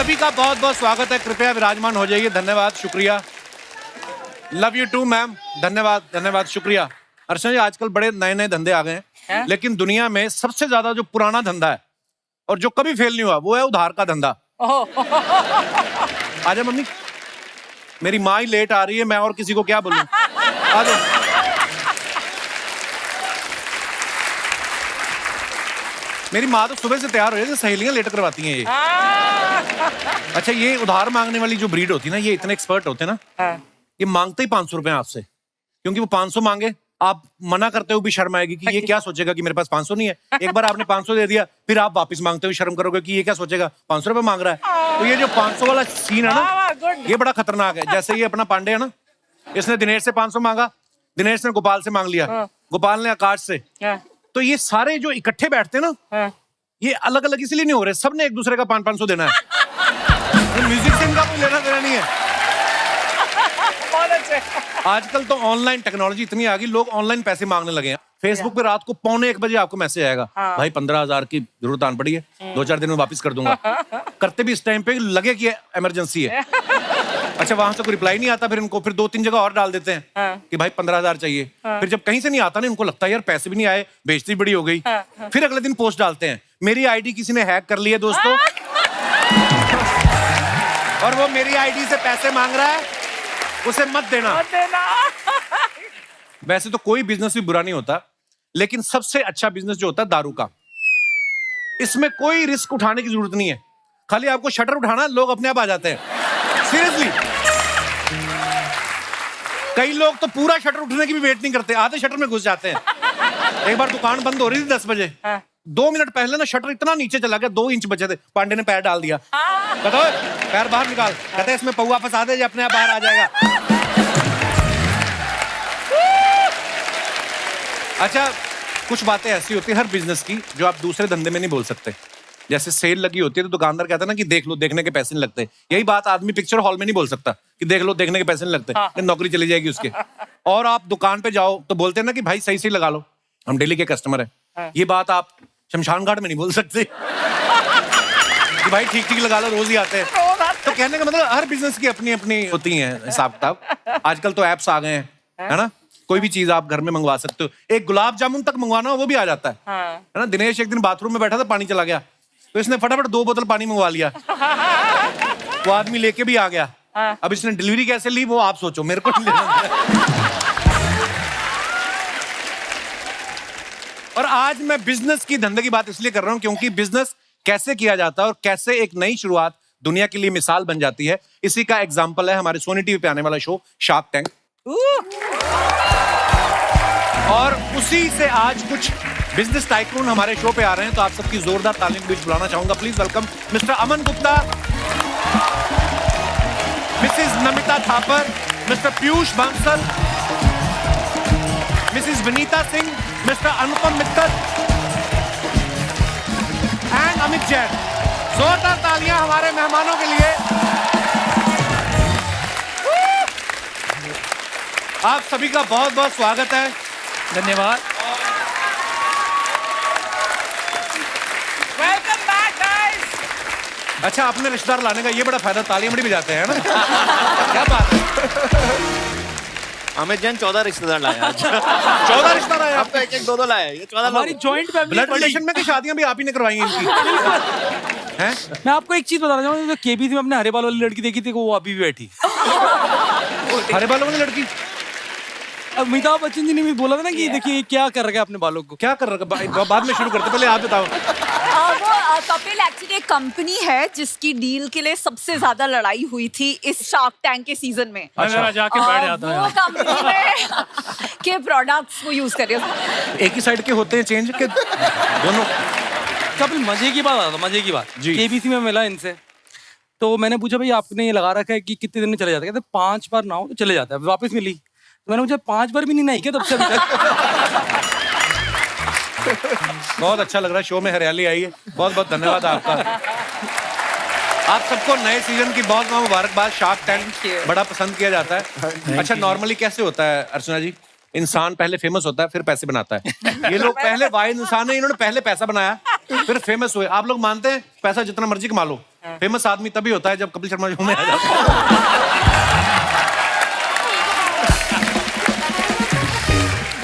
सभी का बहुत बहुत स्वागत है। कृपया विराजमान हो जाइए। धन्यवाद, शुक्रिया। Love you too ma'am. धन्यवाद धन्यवाद, शुक्रिया। अर्चना जी, आजकल बड़े नए नए धंधे आ गए हैं, लेकिन दुनिया में सबसे ज्यादा जो पुराना धंधा है और जो कभी फेल नहीं हुआ वो है उधार का धंधा। आजा मम्मी, मेरी माँ ही लेट आ रही है, मैं और किसी को क्या बोलूं। आजा। मेरी माँ तो सुबह से तैयार हो जाती है, सहेलियां लेट करवाती हैं ये। अच्छा, ये उधार मांगने वाली जो ब्रीड होती है ना, ये इतने एक्सपर्ट होते हैं ना, ये मांगते ही 500 रुपए आपसे, क्योंकि वो 500 मांगे, आप मना करते हुए भी शर्म आएगी कि ये क्या सोचेगा कि मेरे पास 500 नहीं है। एक बार आपने 500 दे दिया, फिर आप वापस मांगते हुए शर्म करोगे कि ये क्या सोचेगा, 500 रुपए मांग रहा है। तो ये जो 500 वाला सीन है ना, ये बड़ा खतरनाक है। जैसे ये अपना पांडे है ना, इसने दिनेश से 500 मांगा, दिनेश ने गोपाल से मांग लिया, गोपाल ने आकाश से। तो ये सारे जो इकट्ठे बैठते हैं ना, ये अलग अलग इसलिए नहीं हो रहे, सबने एक दूसरे का 500 देना है। म्यूजिक से इनका कोई लेना देना नहीं है। आजकल तो ऑनलाइन टेक्नोलॉजी इतनी आ गई, लोग ऑनलाइन पैसे मांगने लगे हैं। फेसबुक पे रात को 1:45 आपको मैसेज आएगा, भाई 15,000 की जरूरत आन पड़ी है, 2-4 दिन में वापस कर दूंगा। करते भी इस टाइम पे लगे कि इमरजेंसी है। अच्छा, वहां से कोई रिप्लाई नहीं आता, फिर इनको फिर 2-3 जगह और डाल देते हैं कि भाई 15,000 चाहिए। फिर जब कहीं से नहीं आता ना, इनको लगता है यार पैसे भी नहीं आए, बेइज्जती बड़ी हो गई। फिर अगले दिन पोस्ट डालते हैं, मेरी आईडी किसी ने हैक कर ली है दोस्तों, और वो मेरी आईडी से पैसे मांग रहा है, उसे मत देना। वैसे तो कोई बिजनेस भी बुरा नहीं होता, लेकिन सबसे अच्छा बिजनेस जो होता है दारू का। इसमें कोई रिस्क उठाने की जरूरत नहीं है, खाली आपको शटर उठाना, लोग अपने आप आ जाते हैं। सीरियसली, कई लोग तो पूरा शटर उठने की भी वेट नहीं करते, आधे शटर में घुस जाते हैं। एक बार दुकान बंद हो रही थी 10 बजे, 2 मिनट पहले ना शटर इतना नीचे चला गया, 2 इंच बचे थे, पांडे ने पैर डाल दिया। बताओ, पैर बाहर निकाल, कहते हैं इसमें पौवा फंसा दे, अपने आप बाहर आ जाएगा। अच्छा, कुछ बातें ऐसी होती है हर बिजनेस की जो आप दूसरे धंधे में नहीं बोल सकते। जैसे सेल लगी होती है तो दुकानदार कहता है ना कि देख लो, देखने के पैसे नहीं लगते। यही बात आदमी पिक्चर हॉल में नहीं बोल सकता कि देख लो, देखने के पैसे नहीं लगते, नौकरी चली जाएगी उसके। और आप दुकान पे जाओ तो बोलते हैं ना कि भाई सही सही लगा लो, हम डेली के कस्टमर है। ये बात आप शमशान घाट में नहीं बोल सकते कि भाई ठीक ठीक लगा लो, रोज ही आते हैं। तो कहने का मतलब हर बिजनेस की अपनी अपनी होती है हिसाब किताब। आजकल तो एप्स आ गए हैं, है ना, कोई भी चीज आप घर में मंगवा सकते हो। एक गुलाब जामुन तक मंगवाना हो वो भी आ जाता है ना। दिनेश एक दिन बाथरूम में बैठा था, पानी चला गया, तो इसने फटाफट 2 बोतल पानी मंगवा लिया। वो आदमी लेके भी आ गया। अब इसने डिलीवरी कैसे ली वो आप सोचो, मेरे को नहीं लेना। और आज मैं बिजनेस की, धंधे की बात इसलिए कर रहा हूं क्योंकि बिजनेस कैसे किया जाता है और कैसे एक नई शुरुआत दुनिया के लिए मिसाल बन जाती है, इसी का एग्जाम्पल है हमारे सोनी टीवी पे आने वाला शो शार्क टैंक। और उसी से आज कुछ बिजनेस टाइकून हमारे शो पे आ रहे हैं, तो आप सबकी जोरदार तालियों के बीच बुलाना चाहूंगा। Please welcome mister Aman Gupta, Mrs Namita Thapar, mister Piyush Bansal, Mrs Vinita Singh, mister Anupam Mittal and Amit Jain. जोरदार तालियां हमारे मेहमानों के लिए। आप सभी का बहुत बहुत स्वागत है। धन्यवाद। Welcome back guys. अच्छा, अपने रिश्तेदार लाने का ये बड़ा फायदा, तालियां बड़ी बजाते हैं ना। क्या बात है। अमित जैन 14 रिश्तेदार लाए आज। 14 रिश्तेदार आए आपका एक 2-2 लाए, ये 14 हमारी जॉइंट फैमिली। ब्लड रिलेशन में की शादियां भी आप ही ने करवाई हैं इनकी, हैं? मैं आपको एक चीज बताना चाहूंगा, जो केबीसी में अपने हरे बाल वाली लड़की देखी थी, वो अभी भी बैठी। हरे बालों वाली लड़की? अमिताभ बच्चन जी ने भी बोला था ना कि देखिए क्या कर रहा है अपने बालों को। क्या कर रहा है? बाद में शुरू करते, पहले आप बताओ। वो कपिल एक्चुअली एक कंपनी है जिसकी डील के लिए सबसे ज्यादा लड़ाई हुई थी इस शार्क टैंक के सीजन में। अच्छा, जाके बैठ जाता वो कंपनी में के प्रोडक्ट्स वो यूज कर रहे हैं। एक ही साइड के होते हैं चेंज के दोनों? कपिल, मजे की बात आता, मजे की बात जी। केबीसी में मिला इनसे, तो मैंने पूछा भाई आपने ये लगा रखा है कि कितने दिन में चले जाते हैं? कहते 5 बार नहाओ तो चले जाता है। वापस मिली तो मैंने पूछा 5 बार भी नहीं नहाई क्या तब से अभी तक? बहुत अच्छा लग रहा है, शो में हरियाली आई है। बहुत बहुत धन्यवाद आपका। आप सबको नए सीजन की बहुत बहुत मुबारकबाद। शार्क टैंक बड़ा पसंद किया जाता है। अच्छा, नॉर्मली कैसे होता है अर्चना जी? इंसान पहले फेमस होता है फिर पैसे बनाता है। ये लोग पहले वाहिद इंसान है, इन्होंने पहले पैसा बनाया फिर फेमस हुए। आप लोग मानते हैं पैसा जितना मर्जी कमा लो, फेमस आदमी तभी होता है जब कपिल शर्मा शो में आ जाता है।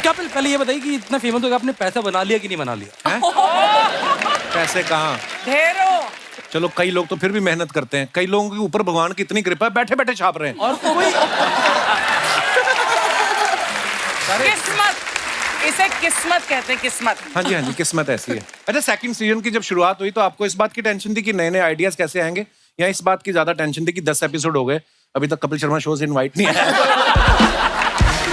क्या पहले ये बताइए कि इतना फेमस हो गया, आपने पैसा बना लिया कि नहीं बना लिया? हैं? पैसे कहाँ? ढेरों। चलो कई लोग तो फिर भी मेहनत करते हैं, कई लोगों के ऊपर भगवान की इतनी कृपा है, बैठे बैठे छाप रहे हैं। और कोई किस्मत, इसे किस्मत कहते हैं, किस्मत। हाँ जी किस्मत ऐसी है। अच्छा, सेकंड सीजन की जब शुरुआत हुई तो आपको इस बात की टेंशन थी कि नए नए आइडियाज कैसे आएंगे, या इस बात की ज्यादा टेंशन थी कि 10 एपिसोड हो गए अभी तक कपिल शर्मा शो से इनवाइट नहीं आया?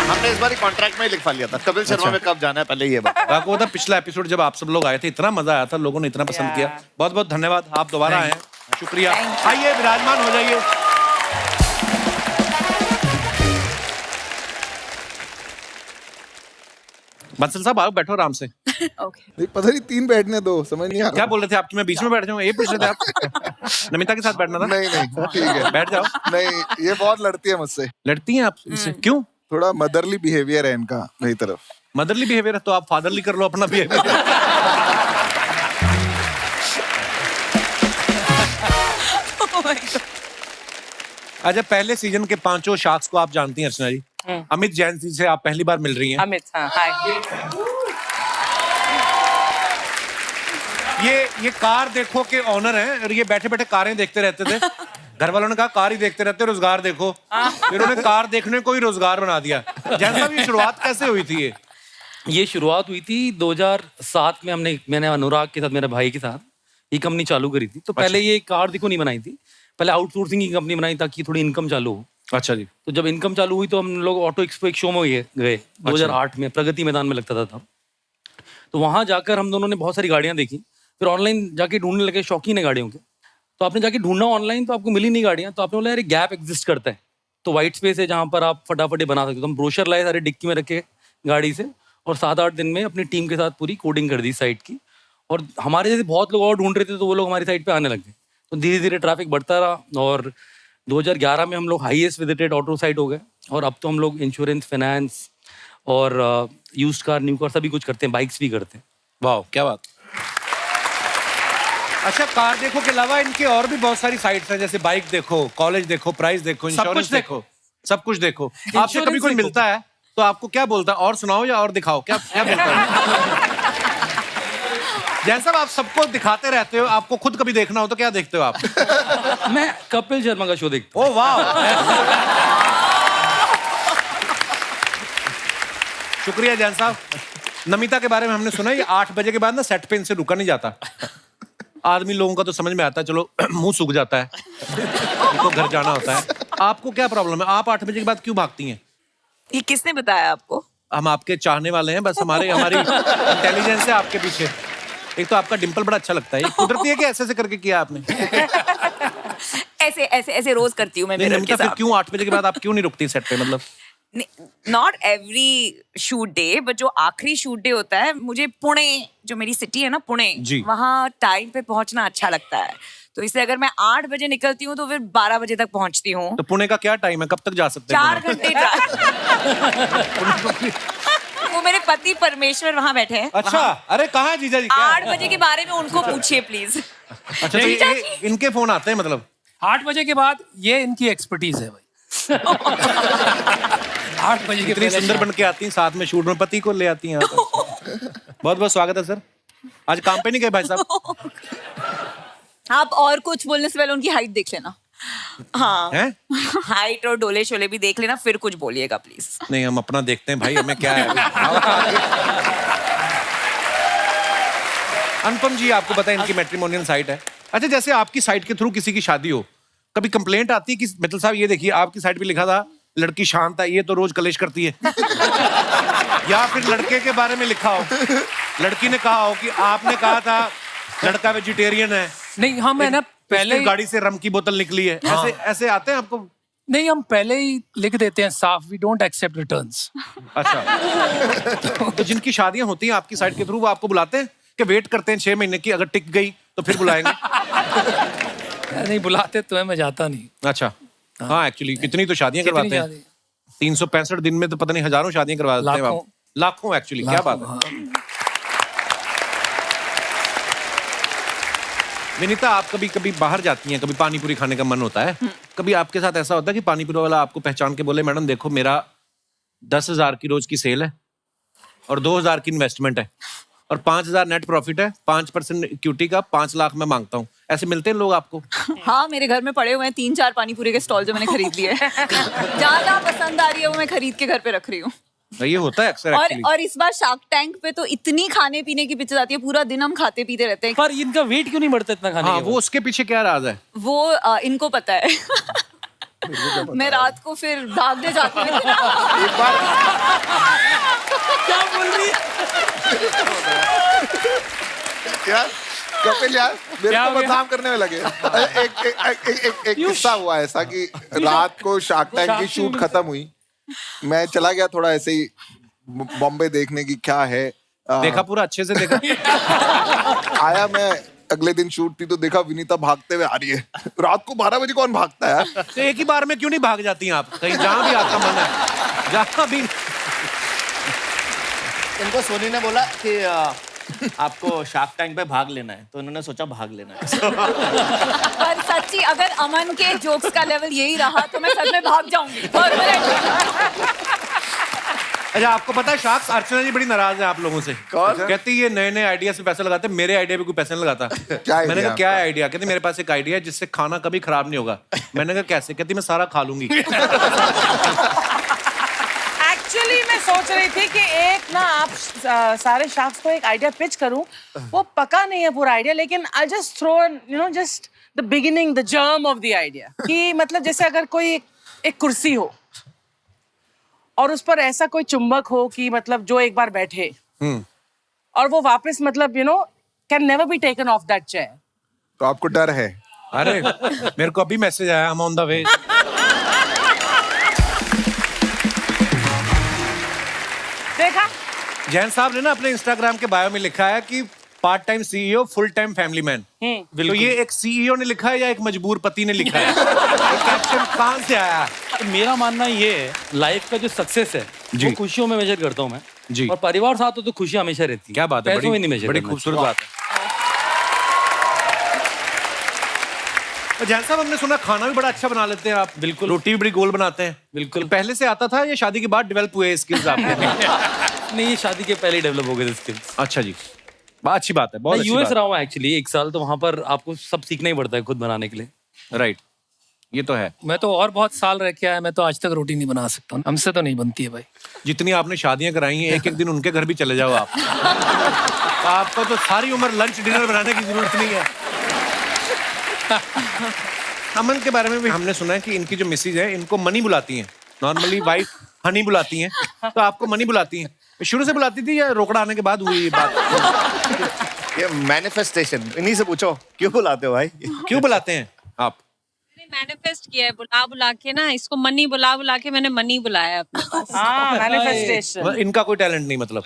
हमने इस बार कॉन्ट्रैक्ट में ही लिखवा लिया था, कपिल शर्मा में कब जाना है पहले ये बात। आपको पता पिछला एपिसोड जब आप सब लोग आए थे इतना मजा आया था, लोगों ने इतना पसंद किया। बहुत बहुत धन्यवाद, आप दोबारा आए, शुक्रिया। आइए विराजमान हो जाइए। बंसल साहब आओ, बैठो आराम से। नहीं, पता नहीं 3 बैठने दो, समझ नहीं आ क्या रहा। बोल रहे थे आप कि मैं बीच में बैठ जाऊँ? ये पूछ रहे थे आप? नमिता के साथ बैठना था? नहीं नहीं ठीक है, बैठ जाओ। नहीं ये बहुत लड़ती है मुझसे, लड़ती हैं आप इससे? क्यों? थोड़ा मदरली बिहेवियर है इनका मेरी तरफ। मदरली बिहेवियर है तो आप फादरली कर लो अपना बिहेवियर। अच्छा, पहले सीजन के 5 शार्क्स को आप जानती हैं अर्चना जी। अमित जैन जी से आप पहली बार मिल रही हैं। अमित, हाँ, हाय। ये कार देखो के ऑनर हैं और ये बैठे बैठे कारें देखते रहते थे। घर वालों ने कहा कार ही देखते रहते, रोजगार देखो। फिर उन्होंने कार देखने को ही रोजगार बना दिया। जैन साहब, ये शुरुआत कैसे हुई थी? ये शुरुआत हुई थी 2007 में। मैंने अनुराग के साथ, मेरे भाई के साथ ये कंपनी चालू करी थी। तो पहले ये कार देखो नहीं बनाई थी, पहले आउटसोर्सिंग की कंपनी बनाई ताकि थोड़ी इनकम चालू हो। अच्छा जी। तो जब इनकम चालू हुई तो हम लोग ऑटो एक्सपो एक शो में गए 2008 में, प्रगति मैदान में लगता था तब। तो वहां जाकर हम दोनों ने बहुत सारी गाड़ियां देखी, फिर ऑनलाइन जाके ढूंढने लगे, शौकीन है गाड़ियों के। तो आपने जाके ढूंढना ऑनलाइन तो आपको मिली नहीं गाड़ियां, तो आपने बोला यार गैप एग्जिस्ट करता है, तो व्हाइट स्पेस है जहां पर आप फटाफट बना सकते हो। तो हम ब्रोशर लाए सारे डिक्की में रखे गाड़ी से, और 7-8 दिन में अपनी टीम के साथ पूरी कोडिंग कर दी साइट की। और हमारे जैसे बहुत लोग और ढूंढ रहे थे तो वो लोग हमारी साइट पे आने लगे। तो धीरे धीरे ट्रैफिक बढ़ता रहा और 2011 में हम लोग हाईएस्ट विजिटेड ऑटो साइट हो गए। और अब तो हम लोग इंश्योरेंस, फाइनेंस और यूज्ड कार, न्यू कार सभी कुछ करते हैं, बाइक्स भी करते हैं। वाह, क्या बात। अच्छा, कार देखो के अलावा इनके और भी बहुत सारी साइट्स हैं, जैसे बाइक देखो, कॉलेज देखो, प्राइस देखो, इंश्योरेंस देखो, सब कुछ देखो। आपसे कभी कोई मिलता है तो आपको क्या बोलता है? और सुनाओ या और दिखाओ, क्या क्या बोलता है? जैसा आप सबको दिखाते रहते हो, आपको खुद कभी देखना हो तो क्या देखते हो आप? मैं कपिल शर्मा का शो देखता ओ वाह, शुक्रिया जैन साहब। नमिता के बारे में हमने सुना, ये 8 बजे के बाद ना सेट पे इनसे रुका नहीं जाता। आदमी लोगों का तो समझ में आता है, चलो मुंह सूख जाता है, उनको घर जाना होता है। आपको क्या प्रॉब्लम है? आप 8 बजे के बाद क्यों भागती हैं? ये किसने बताया आपको? हम आपके चाहने वाले हैं, बस हमारी इंटेलिजेंस है आपके पीछे। एक तो आपका डिंपल बड़ा अच्छा लगता है, ये कुदरती है कि ऐसे करके किया आपने? ऐसे ऐसे ऐसे रोज करती हूँ मैं नहीं, मिरर नमिता, के फिर साथ। क्यों 8 बजे के बाद आप क्यों नहीं रुकती सेट पे? मतलब not every shoot day, but जो आखिरी शूट डे होता है, मुझे पुणे, जो मेरी सिटी है ना पुणे, वहाँ टाइम पे पहुंचना अच्छा लगता है। तो इसलिए अगर मैं 8 बजे निकलती हूँ तो फिर 12 बजे तक पहुंचती हूँ। तो पुणे का क्या टाइम है, कब तक जा सकते हैं? 4 घंटे वो मेरे पति परमेश्वर वहाँ बैठे हैं। अच्छा, अरे कहाँ है जीजा जी? 8 बजे के बारे में उनको पूछिए प्लीज। अच्छा, तो इनके फोन आते हैं मतलब 8 बजे के बाद? ये इनकी एक्सपर्टीज है भाई। 8 बजे के इतनी पहले सुंदर बन के आती हैं, साथ में शूट में पति को ले आती हैं। बहुत बहुत स्वागत है सर। आज काम पे नहीं गए भाई साहब? आप और कुछ बोलने से पहले उनकी हाइट देख लेना। हाँ, हैं? हाइट और डोले शोले भी देख लेना, फिर कुछ बोलिएगा प्लीज। नहीं, हम अपना देखते हैं भाई, हमें क्या है अभी। अनुपम जी, आपको पता है इनकी मैट्रिमोनियल साइट है। अच्छा, जैसे आपकी साइट के थ्रू किसी की शादी हो, कभी कंप्लेंट आती है कि मित्तल साहब ये देखिए आपकी साइट पे लिखा था लड़की शांत है, ये तो रोज कलेश करती है? या फिर लड़के के बारे में लिखा हो, लड़की ने कहा हो कि आपने कहा था लड़का वेजिटेरियन है, नहीं, हम है ना पहले गाड़ी से रम की बोतल निकली है, ऐसे ऐसे आते हैं आपको? नहीं, हम पहले ही लिख देते हैं साफ, वी डोंट एक्सेप्ट रिटर्न्स। अच्छा, तो जिनकी शादियां होती हैं आपकी साइट के थ्रू, वो आपको बुलाते हैं कि वेट करते हैं 6 महीने की, अगर टिक गई तो फिर बुलाएंगे? नहीं बुलाते तो है, मैं जाता नहीं। अच्छा, हाँ, एक्चुअली कितनी तो शादियां करवाते हैं, 365 दिन में तो पता नहीं हजारों शादियां करवा देते हैं आप। लाखों एक्चुअली, क्या बात है। विनीता, आप कभी कभी बाहर जाती हैं, कभी पानी पूरी खाने का मन होता है, कभी आपके साथ ऐसा होता है कि पानी पूरी वाला आपको पहचान के बोले मैडम देखो मेरा 10,000 की रोज की सेल है और 2,000 की इन्वेस्टमेंट है और 5,000 नेट प्रॉफिट है, 5% इक्विटी का 5 लाख मैं मांगता हूँ, ऐसे मिलते हैं लोग आपको? हाँ, मेरे घर में पड़े हुए हैं 3-4 पानी पूरी के स्टॉल जो मैंने खरीद लिए हैं। ज्यादा पसंद आ रही है वो मैं खरीद के घर पे रख रही हूँ। ये होता है अक्सर actually। और इस बार शार्क टैंक पे तो इतनी खाने पीने की पिक्चर आती है, पूरा दिन हम खाते पीते रहते हैं। पर इनका वेट क्यों नहीं बढ़ता इतना खाने हाँ, के वो बाद? उसके पीछे क्या राज है? वो इनको पता है। मैं रात को फिर भागने जाती हूँ ना। एक बार क्या बोल रही है? यार कपिल यार मेरे क्या को हो गया? बदनाम करने में लगे। एक किस्सा हुआ ऐसा कि रात को शार्क टैंक की शूट खत्म हुई, मैं चला गया थोड़ा ऐसे ही बॉम्बे देखने की क्या है। देखा पूरा अच्छे से देखा? आया मैं, अगले दिन शूट थी तो देखा विनीता भागते हुए आ रही है। रात को 12 बजे कौन भागता है यार? तो एक ही बार में क्यों नहीं भाग जाती हैं आप कहीं, जहां भी आपका मन है, जहां भी? इनको सोनी ने बोला कि आपको शार्क टैंक पे भाग लेना है, तो उन्होंने सोचा भाग लेना है। पर सच्ची अगर अमन के जोक्स का लेवल यही रहा तो मैं सच में भाग जाऊंगी। अच्छा, आपको पता है शार्क्स अर्चना जी बड़ी नाराज है आप लोगों से। कौन? कहती ये नए नए आइडिया से पैसा लगाते हैं, मेरे आइडिया पे कोई पैसा नहीं लगाता। क्या idea मैंने कहा क्या आपका? आइडिया? कहती मेरे पास एक आइडिया है जिससे खाना कभी खराब नहीं होगा। मैंने कहा कैसे? कहती मैं सारा खा लूंगी। एक्चुअली मैं सोच रही थी कि एक ना आप सारे शार्क्स को एक आइडिया पिच करूं, वो पका नहीं है पूरा आइडिया, लेकिन I just throw just the beginning, the germ of the idea. कि मतलब जैसे अगर कोई एक कुर्सी हो और उस पर ऐसा कोई चुंबक हो कि मतलब जो एक बार बैठे और वो वापस मतलब can never be taken of that chair. तो आपको डर है? अरे मेरे को अभी मैसेज आया, हम ऑन द वे। देखा? जैन साहब ने ना अपने इंस्टाग्राम के बायो में लिखा है कि part time CEO, full time family man. तो ये एक सीईओ ने लिखा है या एक मजबूर पति ने लिखा है? ये कैप्शन कहां से आया? तो मेरा मानना ये है, लाइफ का जो सक्सेस है जी। वो खुशियों में मेजर करता हूँ मैं जी। और परिवार साथ हो तो खुशियां हमेशा रहती है। क्या बात है, पैसों में नहीं मेजर बड़ी करना खूबसूरत चाहिए। बात है। और जैन साहब, हमने सुना खाना भी बड़ा अच्छा बना लेते हैं आप। बिल्कुल। रोटी भी बड़ी गोल बनाते हैं। बिल्कुल। पहले से आता था या शादी के बाद डेवलप हुए स्किल्स आपके? नहीं, ये शादी के पहले ही डेवलप हो गए थे स्किल्स। अच्छा जी, अच्छी बात है, बहुत मैं अच्छी यूएस बात रहा हूँ एक्चुअली 1 साल, तो वहां पर आपको सब सीखना ही पड़ता है खुद बनाने के लिए। है। राइट, ये तो है। मैं तो और बहुत साल रह के आया, मैं तो आज तक रोटी नहीं बना सकता हूँ, हमसे तो नहीं बनती है भाई। जितनी आपने शादियां कराई हैं, एक एक दिन उनके घर भी चले जाओ आप। आपको तो सारी उम्र लंच डिनर बनाने की जरूरत नहीं है। अमन के बारे में भी हमने सुना है कि इनकी जो मिसेज है इनको मनी बुलाती हैं। नॉर्मली वाइफ हनी बुलाती हैं, तो आपको मनी बुलाती हैं। शुरू से बुलाती थी या रोकड़ा आने के बाद हुई ये बात? ये मैनिफेस्टेशन, इन्हीं से पूछो क्यों बुलाते हो भाई? क्यों बुलाते हैं आप? मैनिफेस्ट किया है, बुला बुला के ना, इसको मनी बुला बुला के मैंने मनी बुलाया है अपने पास। हाँ, मैनिफेस्टेशन। इनका कोई टैलेंट नहीं मतलब।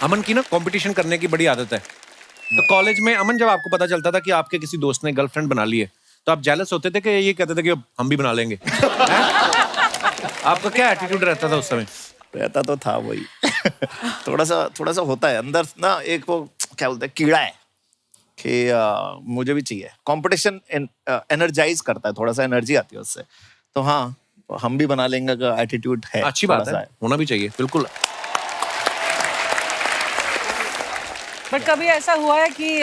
अमन की ना कंपटीशन करने की बड़ी आदत है। तो कॉलेज में अमन, जब आपको पता चलता था कि आपके किसी दोस्त ने गर्लफ्रेंड बना ली है, तो आप जेलस होते थे कि ये कहते थे कि हम भी बना लेंगे? आपका क्या एटीट्यूड रहता था उस समय? रहता तो था वही। थोड़ा सा होता है अंदर ना, एक वो क्या बोलते हैं, कीड़ा है कि मुझे भी चाहिए। कंपटीशन एनर्जाइज करता है, थोड़ा सा एनर्जी आती है उससे। तो हाँ, हम भी बना लेंगे का एटीट्यूड है। अच्छी बात है, होना भी चाहिए, बिल्कुल। बट कभी ऐसा हुआ है कि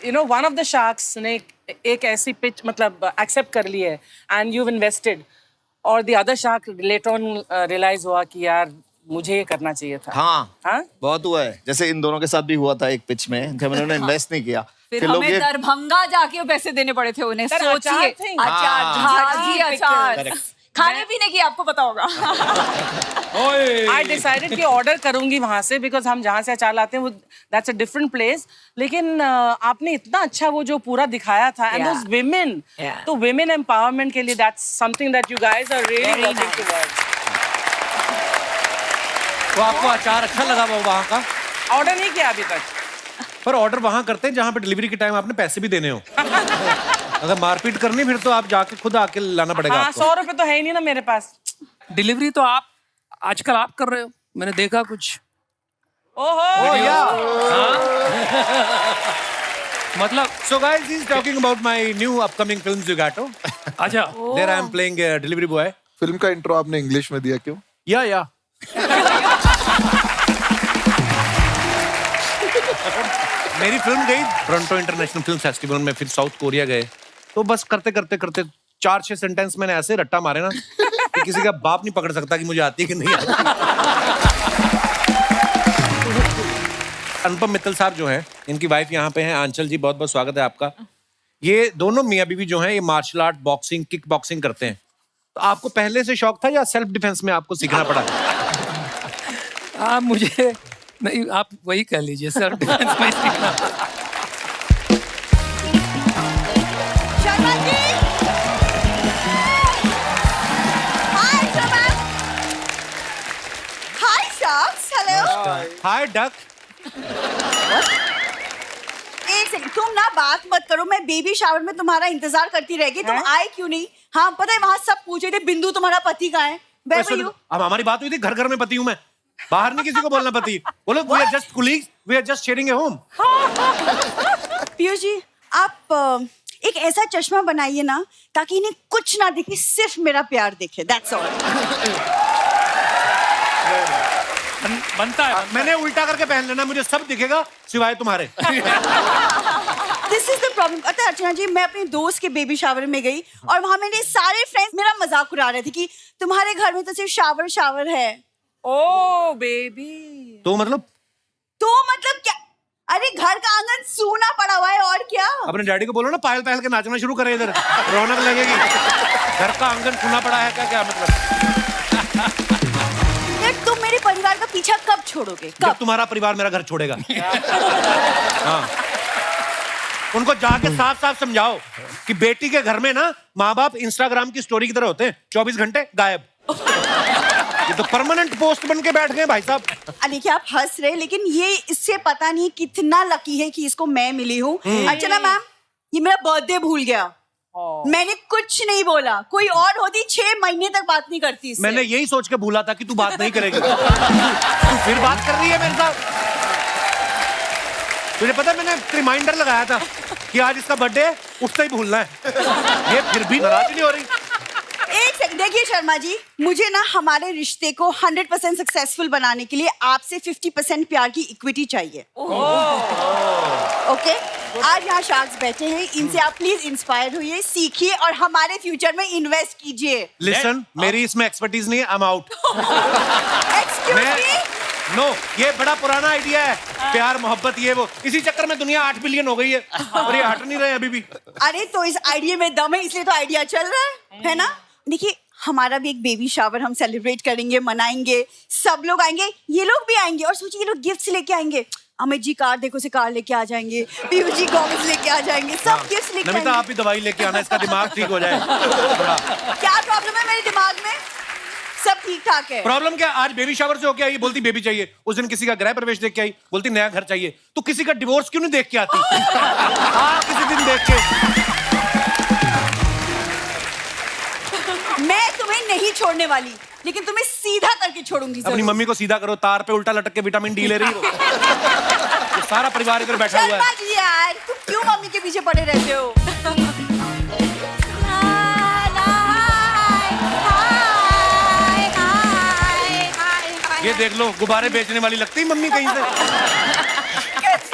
वन ऑफ द शार्क्स ने एक ऐसी पिच मतलब एक्सेप्ट कर ली है एंड यू इन्वेस्टेड, और the other shark later on realise हुआ कि यार मुझे ये करना चाहिए था? हाँ, बहुत हुआ है। जैसे इन दोनों के साथ भी हुआ था एक पिच में, जब उन्होंने इन्वेस्ट नहीं किया, फिर हमें दरभंगा जाके वो पैसे देने पड़े थे उन्हें। सर, सोचिए, अचार थे। अचार, झाजी अचार, Correct. खाने पीने की आपको पता होगा। आई डिसाइडेड कि ऑर्डर करूंगी वहां से, बिकॉज हम जहाँ से अचार लाते हैं वो दैट्स अ डिफरेंट प्लेस। लेकिन आपने इतना अच्छा वो जो पूरा दिखाया था, एंड दोस विमेन, तो विमेन एम्पावरमेंट के लिए that's something that you guys are really working towards. तो आपको अचार अच्छा लगा वो वहाँ का? ऑर्डर नहीं किया अभी तक। पर ऑर्डर वहाँ करते हैं जहाँ पे डिलीवरी के टाइम आपने पैसे भी देने हो। अगर मारपीट करनी फिर तो आप जाके खुद आके लाना पड़ेगा हाँ, आपको। 100 रुपए तो है ही नहीं ना मेरे पास। डिलीवरी तो आप आजकल आप कर रहे हो, मैंने देखा कुछ। ओहो मतलब So guys, he's talking about my new upcoming film Zugato. अच्छा There I am playing a delivery boy. Film का इंट्रो आपने इंग्लिश में दिया क्यों? Yeah. मेरी फिल्म गई टोरंटो इंटरनेशनल फिल्म फेस्टिवल में, फिर साउथ कोरिया गए, तो बस करते 4-6 सेंटेंस मैंने ऐसे रट्टा मारे ना कि किसी का बाप नहीं पकड़ सकता कि मुझे आती है कि नहीं आती। अनुपम मित्तल साहब जो हैं, इनकी वाइफ यहाँ पे हैं, आंचल जी, बहुत बहुत स्वागत है आपका। ये दोनों मियाँ बीवी जो हैं, ये martial art, boxing, kick boxing करते हैं। तो आपको पहले से शौक था या सेल्फ डिफेंस में आपको सीखना पड़ा? आप मुझे नहीं, आप वही कह लीजिए सर, डिफेंस में सीखना। शर्मा जी, हाय शर्मा, हाय शार्क्स, हेलो। हाय डक। एक सेकंड, तुम ना बात मत करो, मैं बेबी शावर में तुम्हारा इंतजार करती रह गई, तुम आए क्यों नहीं? हाँ पता है, वहाँ सब पूछे थे बिंदु तुम्हारा पति कहाँ है? Where were you? अब हमारी बात हुई थी, घर में पति हूँ मैं, बाहर नहीं किसी को बोलना पति। बोलो we are just colleagues, we are just sharing a home. Piyush ji, आप एक ऐसा चश्मा बनाइए ना ताकि इन्हें कुछ ना दिखे, सिर्फ मेरा प्यार दिखे, that's all. बनता है। मैंने उल्टा करके पहन लेना, मुझे सब दिखेगा सिवाय तुम्हारे। This is the problem. पता है अर्चना जी, मैं अपने दोस्त के बेबी शावर में गई और वहाँ मेरे सारे फ्रेंड्स मेरा मजाक उड़ा रहे थे कि तुम्हारे घर में तो सिर्फ शावर है। ओ बेबी, तो मतलब क्या? अरे घर का आंगन सूना पड़ा हुआ है और क्या? अपने डैडी को बोलो ना, पायल पहल के नाचना शुरू करे, इधर रौनक लगेगी। घर का आंगन सूना पड़ा है क्या मतलब? यार तुम मेरे परिवार का पीछा कब छोड़ोगे? जब तुम्हारा परिवार मेरा घर छोड़ेगा। हाँ, उनको जाके साफ साफ समझाओ कि बेटी के घर में ना माँ बाप इंस्टाग्राम की स्टोरी की तरह होते हैं, 24 घंटे गायब। ये तो परमानेंट पोस्ट बन के बैठ गए भाई साहब। देखिए आप हंस रहे, लेकिन ये इससे पता नहीं कितना लकी है कि इसको मैं मिली हूँ। अर्चना मैम, ये मेरा बर्थडे भूल गया, मैंने कुछ नहीं बोला। कोई और होती 6 महीने तक बात नहीं करती इससे। मैंने यही सोच के भूला था कि तू बात नहीं करेगी। तू फिर बात कर रही है मेरे साथ। तुझे पता, मैंने रिमाइंडर लगाया था कि आज इसका बर्थडे है, उठते ही भूलना है। ये फिर भी नाराज नहीं हो रही। एक सेकंड, देखिए शर्मा जी, मुझे ना हमारे रिश्ते को 100% सक्सेसफुल बनाने के लिए आपसे 50% प्यार की इक्विटी चाहिए। ओके, आज यहाँ शार्क्स बैठे हैं, इनसे आप प्लीज इंस्पायर होइए, सीखिए और हमारे फ्यूचर में इन्वेस्ट कीजिए। लिसन, मेरी इसमें एक्सपर्टीज नहीं है, I am out. Excuse me? No, ये बड़ा पुराना आइडिया है, प्यार मोहब्बत ये वो, इसी चक्कर में दुनिया 8 बिलियन हो गई है और ये हट नहीं रहे अभी भी। अरे तो इस आइडिया में दम है, इसलिए तो आइडिया चल रहा है ना? देखिए, हमारा भी एक बेबी शावर हम सेलिब्रेट करेंगे, मनाएंगे, सब लोग आएंगे, ये लोग भी आएंगे और सोचिए ये लोग गिफ्ट्स लेके आएंगे। अमित जी कार देखो से कार लेके आ जाएंगे, पीयूष जी गॉगल्स लेके आ जाएंगे, सब गिफ्ट्स लेके नमिता, आएंगे। आप भी दवाई लेके आना, इसका दिमाग ठीक हो जाए थोड़ा। क्या प्रॉब्लम है मेरे दिमाग में? सब ठीक ठाक है। प्रॉब्लम क्या? आज बेबी शावर से होके आई, बोलती बेबी चाहिए। उस दिन किसी का गृह प्रवेश देख के आई, बोलती नया घर चाहिए। तो किसी का डिवोर्स क्यों नहीं देख के आती? किसी दिन देख के। मैं तुम्हें नहीं छोड़ने वाली, लेकिन तुम्हें सीधा करके छोड़ूंगी। अपनी मम्मी को सीधा करो, तार पे उल्टा लटक के विटामिन डी ले रही हो। तो सारा परिवार इधर बैठा हुआ शर्मा है। जी यार, तुम क्यों मम्मी के पीछे पड़े रहते हो? ये देख लो, गुब्बारे बेचने वाली लगती है मम्मी कहीं से।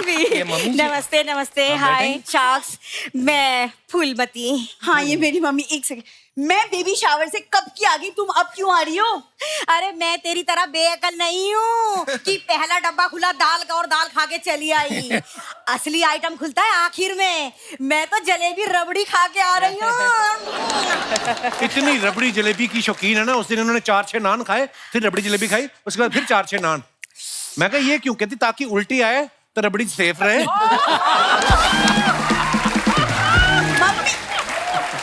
नमस्ते नमस्ते, हाय शार्क्स, मैं फूलमती। हाँ, ये मेरी मम्मी। एक सेकंड, मैं बेबी शावर से कब की आ गई, तुम अब क्यों आ रही हो? अरे मैं तेरी तरह बेअकल नहीं हूँ कि पहला डब्बा खुला दाल का और दाल खा के चली आई। असली आइटम खुलता है आखिर में। मैं तो जलेबी रबड़ी खा के आ रही हूँ। इतनी रबड़ी जलेबी की शौकीन है ना, उस दिन उन्होंने 4-6 नान खाए, फिर रबड़ी जलेबी खाई, उसके बाद फिर 4-6 नान। मैं कहा ये क्यों? कहती ताकि उल्टी आए तो रबड़ी सेफ रहे। मम्मी,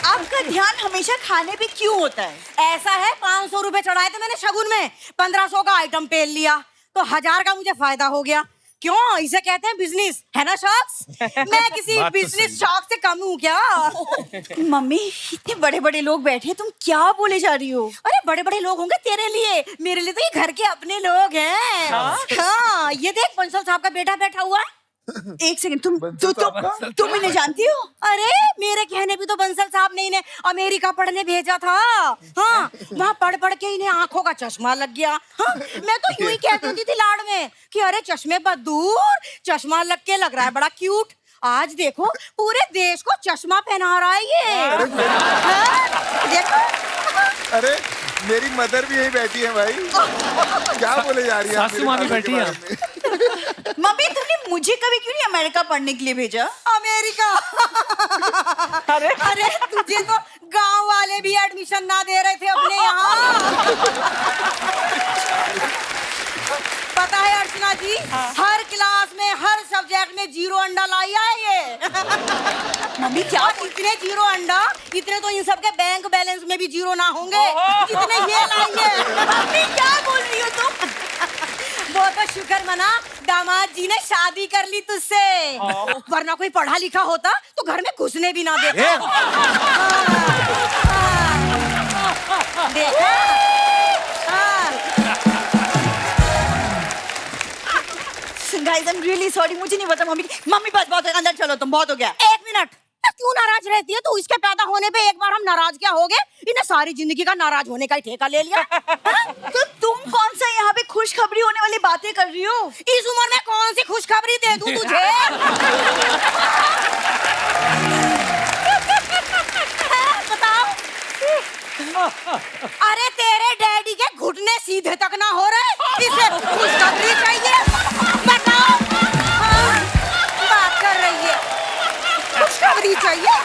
आपका ध्यान हमेशा खाने पे क्यों होता है? ऐसा है, 500 रुपए चढ़ाए थे मैंने शगुन में, 1500 का आइटम पेल लिया तो 1000 का मुझे फायदा हो गया। क्यों, इसे कहते हैं बिजनेस, है ना शॉक्स? मैं किसी बिजनेस शॉक से कम हूँ क्या? मम्मी इतने बड़े बड़े लोग बैठे हैं, तुम क्या बोले जा रही हो? अरे बड़े बड़े लोग होंगे तेरे लिए, मेरे लिए तो ये घर के अपने लोग हैं। हाँ, ये देख बंसल साहब का बेटा बैठा हुआ है। एक सेकंड, तुम इन्हें जानती हो? अरे मेरे कहने पे तो बंसल साहब ने इन्हें अमेरिका पढ़ने भेजा था। हाँ, वहाँ पढ़ पढ़ के इन्हें आंखों का चश्मा लग गया। हाँ, मैं तो यूं ही कहती होती थी लाड़ में कि अरे चश्मे पर दूर, चश्मा लग के लग रहा है बड़ा क्यूट। आज देखो पूरे देश को चश्मा पहना रहा है ये। हाँ, देखो। अरे मेरी मदर भी यही बैठी है भाई, क्या बोले जा रही है? सासू माँ भी बैठी है। मम्मी तुमने मुझे कभी क्यों नहीं अमेरिका पढ़ने के लिए भेजा? अमेरिका? अरे तुझे तो गांव वाले भी एडमिशन ना दे रहे थे अपने यहाँ। पता है अर्चना जी, हर क्लास में हर सब्जेक्ट में 0 अंडा लाई है ये। मम्मी क्या? इतने 0 अंडा, इतने तो इन सबके बैंक बैलेंस में भी 0 ना होंगे जितने ये लाई है। मम्मी क्या बोल रही हो तुम? वो तो शुक्र मना दामाद जी ने शादी कर ली तुझसे, वरना कोई पढ़ा लिखा होता तो घर में घुसने भी ना देता। देखा? Guys I am really sorry, मुझे नहीं पता मम्मी। मम्मी बस बहुत है, अंदर चलो तुम, बहुत हो गया। 1 मिनट, क्यों नाराज रहती है तू? इसके पैदा होने पे एक बार हम नाराज क्या हो गए, इन्हें सारी जिंदगी का नाराज होने का ही ठेका ले लिया। तो तुम कौन सा यहाँ पे खुशखबरी होने वाली बातें कर रही हो? इस उम्र में कौन सी खुशखबरी दे दूं तुझे? बताओ। अरे तेरे डैडी के घुटने सीधे तक ना हो रहे, इसे खुशखबरी चाहिए? बताओ। हाँ, बात कर रही है, खुशखबरी चाहिए?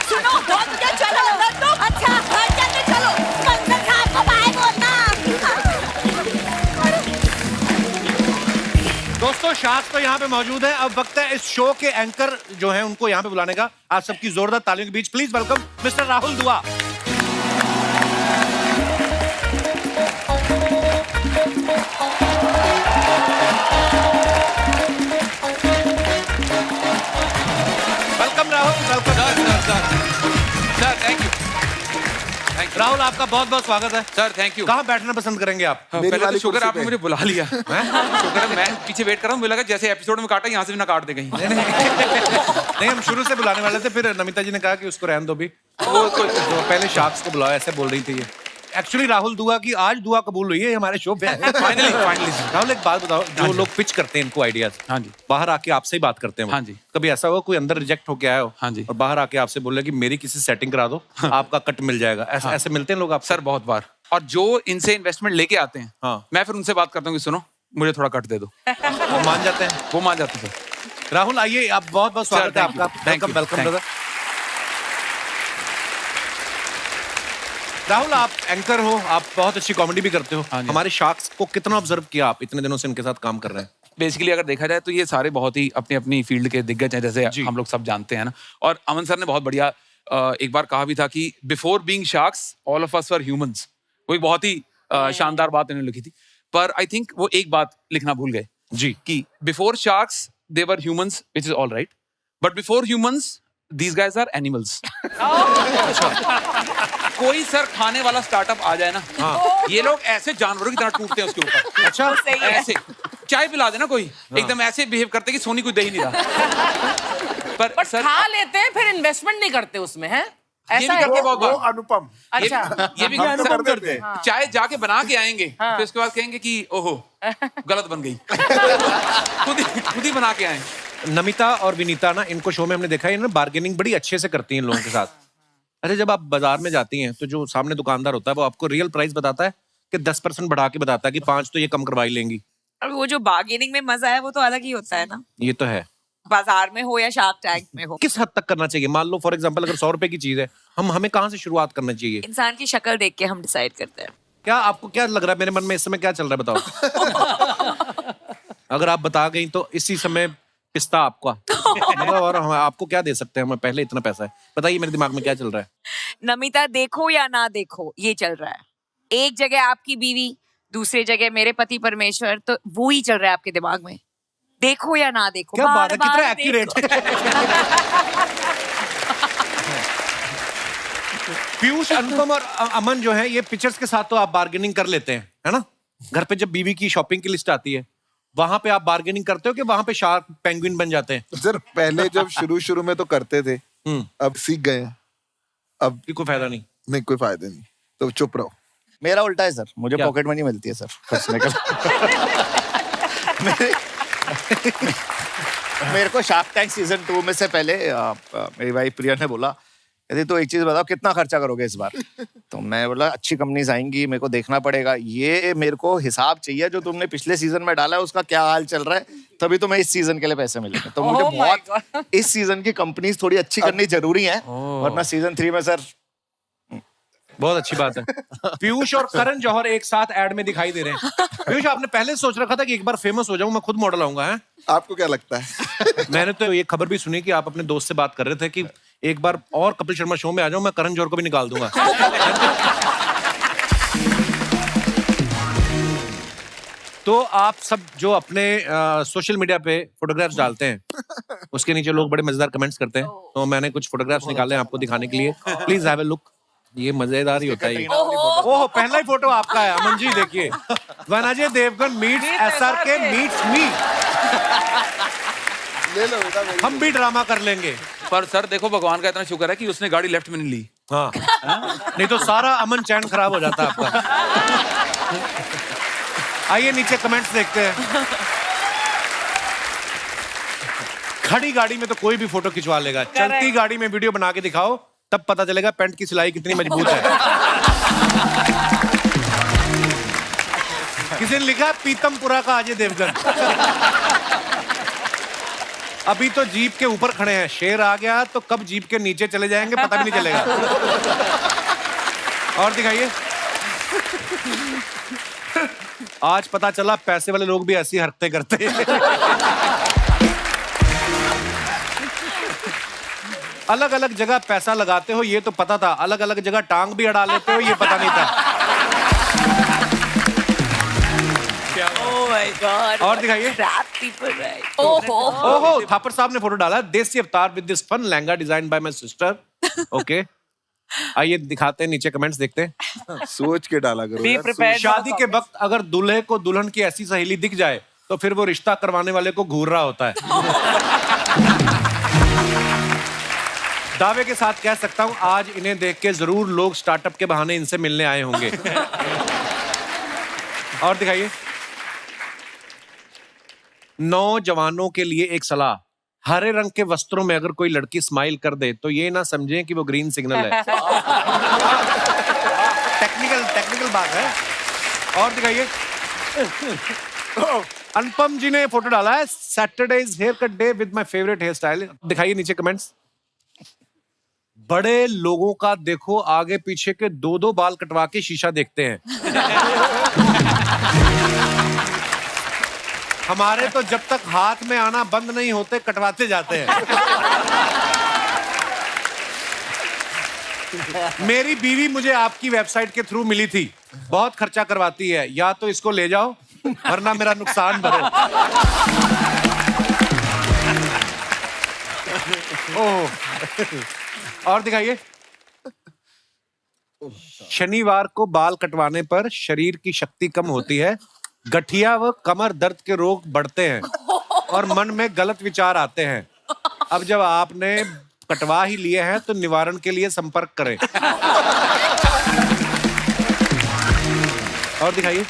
सुनो बहुत हो गया, चलो अंदर तो। अच्छा घर चलते चलो, बंसल साहब को बाय बोलना। दोस्तों शार्क तो यहाँ पे मौजूद है। अब वक्त है इस शो के एंकर जो हैं उनको यहाँ पे बुलाने का। आप सबकी जोरदार तालियों के बीच प्लीज वेलकम मिस्टर राहुल दुआ। Welcome Rahul, welcome sir thank you Rahul, आपका बहुत बहुत स्वागत है सर। Thank you. कहाँ बैठना पसंद करेंगे आप? पहले तो वाली शुक्र कुर्सी आपने पे। मुझे बुला लिया। शुक्र है, मैं पीछे वेट कर रहा हूँ, मुझे लगा जैसे एपिसोड में काटा यहाँ से भी ना काट दे कहीं। नहीं हम शुरू से बुलाने वाले थे, फिर नमिता जी ने कहा कि उसको रहने दो भी, वो तो पहले शार्क्स को बुलाओ, ऐसे बोल रही थी ये। एक्चुअली राहुल दुआ की आज दुआ कबूल हुई है हमारे शो पे। फाइनली राहुल एक बात बताओ, जो लोग पिच करते हैं इनको आइडियाज, हाँ जी, बाहर आके आपसे ही बात करते हैं वो। हाँ जी। कभी ऐसा हुआ कोई अंदर रिजेक्ट होके आया हो, हाँ जी, और बाहर आके आपसे बोले कि मेरी किसी सेटिंग करा दो, आपका कट मिल जाएगा, ऐसे ऐसे मिलते हैं लोग आप? सर बहुत बार। और जो इनसे इन्वेस्टमेंट लेके आते हैं, हाँ। मैं फिर उनसे बात करता हूँ कि सुनो मुझे थोड़ा कट दे दो, वो मान जाते हैं? वो मान जाते हैं सर। राहुल आइए, आप बहुत बहुत स्वागत है आपका। Welcome welcome brother. राहुल आप एंकर हो, आप बहुत अच्छी कॉमेडी भी करते हो। हाँ जी। हमारे शार्क्स को कितना ऑब्जर्व किया आप इतने दिनों से इनके साथ काम कर रहे हैं? बेसिकली अगर देखा जाए तो ये सारे बहुत ही अपनी अपनी फील्ड के दिग्गज हैं, जैसे जी। हम लोग सब जानते हैं ना। और अमन सर ने बहुत बढ़िया एक बार कहा भी था कि before being sharks all of us were humans. वो एक बहुत ही शानदार बात इन्होंने लिखी थी। पर आई थिंक वो एक बात लिखना भूल गए जी, कि before sharks they were humans which is all right, but before humans these guys are animals. कोई सर खाने वाला स्टार्टअप आ जाए ना, ये लोग ऐसे जानवरों की तरह टूटते हैं उसके ऊपर। अच्छा ऐसे चाय पिला देना कोई, एकदम ऐसे बिहेव करते कि सोनी कोई दे ही नहीं रहा। पर बट सर खा लेते हैं, फिर इन्वेस्टमेंट नहीं करते उसमें, है ये ऐसा भी है? करते बहुत वो बार। अनुपम। अच्छा ये भी हम तो सर कर देते हैं। चाय जाके बना के आएंगे, फिर उसके बाद कहेंगे कि ओहो गलत बन गई। खुद ही बना के आए। नमिता और विनीता ना, इनको शो में हमने देखा है, इन्होंने बार्गेनिंग बड़ी अच्छे से करती हैं इन लोगों के साथ। अरे जब आप बाजार में जाती हैं तो जो सामने दुकानदार होता है वो आपको रियल प्राइस बताता है कि 10% बढ़ा के बताता है कि 5 तो ये कम करवाई लेंगी। अब वो जो बार्गेनिंग में मजा है वो तो अलग ही होता है ना, ये तो है। बाजार में हो या शार्क टैंक में हो। किस हद तक करना चाहिए? मान लो फॉर एग्जांपल अगर 100 रुपए की चीज है, हमें कहाँ से शुरुआत करना चाहिए? इंसान की शक्ल देख के हम डिसाइड करते हैं। क्या आपको क्या लग रहा है? मेरे मन में इस समय क्या चल रहा है बताओ। अगर आप बता गई तो इसी समय पिस्ता आपका मतलब, और हम आपको क्या दे सकते हैं? हमें पहले इतना पैसा है, बताइए मेरे दिमाग में क्या चल रहा है। नमिता देखो या ना देखो ये चल रहा है। एक जगह आपकी बीवी, दूसरी जगह मेरे पति परमेश्वर, तो वो ही चल रहा है आपके दिमाग में, देखो या ना देखो। क्या बात है, बार-बार कितना देखो। एक्यूरेट। पीयूष, अनुपम और अमन जो है, ये पिक्चर्स के साथ तो आप बार्गेनिंग कर लेते हैं, है ना? घर पे जब बीवी की शॉपिंग की लिस्ट आती है, वहां पे आप बार्गेनिंग करते हो कि वहां पे शार्क पेंगुइन बन जाते हैं? सर पहले जब शुरू में तो करते थे, अब सीख गए हैं, अब कोई फायदा नहीं। कोई फायदा नहीं, तो चुप रहो। मेरा उल्टा है सर, मुझे क्या? पॉकेट मनी मिलती है सर खर्चने का। मेरे को शार्क टैंक सीजन 2 में से पहले मेरी वाइफ प्रिया ने बोला, यदि तो एक चीज बताओ कितना खर्चा करोगे इस बार? तो मैं बोला अच्छी कंपनीज आएंगी, मेरे को देखना पड़ेगा, ये मेरे को हिसाब चाहिए जो तुमने पिछले सीजन में डाला है उसका क्या हाल चल रहा है, तभी तुम्हें इस सीजन के लिए पैसे मिलेंगे। तो मुझे Oh my बहुत इस सीजन की कंपनीज थोड़ी अच्छी करनी जरूरी है, वरना सीजन 3 में सर बहुत अच्छी बात है। पीयूष और करण जौहर एक साथ एड में दिखाई दे रहे हैं। पीयूष, आपने पहले सोच रखा था कि एक बार फेमस हो जाऊं, मैं खुद मॉडल आऊंगा, है? आपको क्या लगता है? मैंने तो ये खबर भी सुनी कि आप अपने दोस्त से बात कर रहे थे कि एक बार और कपिल शर्मा शो में आ जाऊं, मैं करण जौहर को भी निकाल दूंगा। तो आप सब जो अपने सोशल मीडिया पे फोटोग्राफ्स डालते हैं, उसके नीचे लोग बड़े मजेदार कमेंट्स करते हैं, तो मैंने कुछ फोटोग्राफ्स निकाले हैं आपको दिखाने के लिए। Please have a look. ये मजेदार ही होता है ये। ओह, पहला ही फोटो आपका है अमन जी, देखिए। when Ajay Devgan meets SRK meets me. ले लो बेटा, मेरी हम भी ड्रामा कर लेंगे। पर सर देखो, भगवान का इतना शुक्र है कि उसने गाड़ी लेफ्ट में नहीं ली। हाँ, नहीं तो सारा अमन चैन खराब हो जाता आपका। आइए नीचे कमेंट्स देखते हैं। खड़ी गाड़ी में तो कोई भी फोटो खिंचवा लेगा, चलती गाड़ी में वीडियो बना के दिखाओ, तब पता चलेगा पैंट की सिलाई कितनी मजबूत है। किसी ने लिखा पीतमपुरा का अजय देवगन। अभी तो जीप के ऊपर खड़े हैं, शेर आ गया तो कब जीप के नीचे चले जाएंगे पता भी नहीं चलेगा। और दिखाइए। आज पता चला पैसे वाले लोग भी ऐसी हरकतें करते हैं। अलग अलग जगह पैसा लगाते हो ये तो पता था, अलग अलग जगह टांग भी अड़ा लेते हो ये पता नहीं था। Oh my God, और दिखाइए। crap people, right? ओहो, ओहो, थापर साहब ने फोटो डाला, desi avatar with this fun lehenga design by my sister. Okay, आइए दिखाते हैं, नीचे कमेंट्स देखते हैं। सोच के डाला करो Be यार, prepared. शादी के वक्त अगर दूल्हे को दुल्हन की ऐसी सहेली दिख जाए तो फिर वो रिश्ता करवाने वाले को घूर रहा होता है। दावे के साथ कह सकता हूं आज इन्हें देख के जरूर लोग स्टार्टअप के बहाने इनसे मिलने आए होंगे। और दिखाइए। नौजवानों के लिए एक सलाह, हरे रंग के वस्त्रों में अगर कोई लड़की स्माइल कर दे तो ये ना समझें कि वो ग्रीन सिग्नल है। टेक्निकल बात है। और दिखाइए। अनुपम जी ने फोटो डाला है, Saturday is hair cut day with my favourite hair style. दिखाइए नीचे कमेंट्स। बड़े लोगों का देखो आगे पीछे के 2-2 बाल कटवा के शीशा देखते हैं। हमारे तो जब तक हाथ में आना बंद नहीं होते कटवाते जाते हैं। मेरी बीवी मुझे आपकी वेबसाइट के थ्रू मिली थी, बहुत खर्चा करवाती है, या तो इसको ले जाओ वरना मेरा नुकसान भरो। ओह, और दिखाइए। शनिवार को बाल कटवाने पर शरीर की शक्ति कम होती है, गठिया व कमर दर्द के रोग बढ़ते हैं और मन में गलत विचार आते हैं। अब जब आपने कटवा ही लिए हैं तो निवारण के लिए संपर्क करें। और दिखाइए।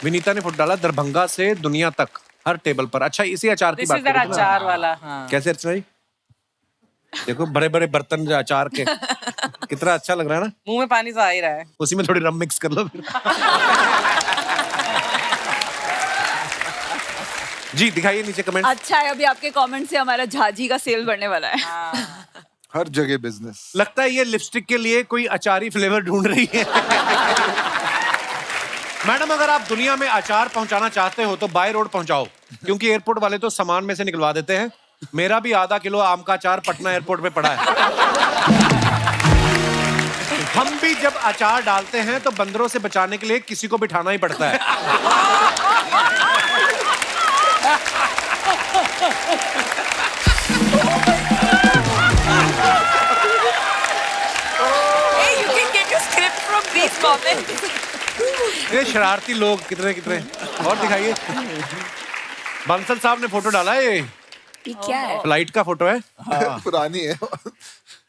विनीता ने फोटो डाला, दरभंगा से दुनिया तक हर टेबल पर। अच्छा, इसी अचार की This बात is that करें ना? अचार वाला, हाँ। कैसे अर्चना जी? देखो बड़े बड़े बर्तन जो अचार के, कितना अच्छा लग रहा है ना। मुंह में पानी सा आ ही रहा है। उसी में थोड़ी रम मिक्स कर लो फिर। जी दिखाइए नीचे कमेंट। अच्छा है, अभी आपके कमेंट से हमारा झाजी का सेल बढ़ने वाला है। हर जगह बिजनेस। लगता है ये लिपस्टिक के लिए कोई अचारी फ्लेवर ढूंढ रही है। मैडम, अगर आप दुनिया में अचार पहुंचाना चाहते हो तो बाय रोड पहुंचाओ, क्योंकि एयरपोर्ट वाले तो सामान में से निकलवा देते हैं। मेरा भी आधा किलो आम का अचार पटना एयरपोर्ट पे पड़ा है। हम भी जब अचार डालते हैं तो बंदरों से बचाने के लिए किसी को बिठाना ही पड़ता है। Hey, you can get your script from these comments. ये शरारती लोग कितने कितने। और दिखाइए, बंसल साहब ने फोटो डाला है। ये क्या है? फ्लाइट का फोटो है। पुरानी है।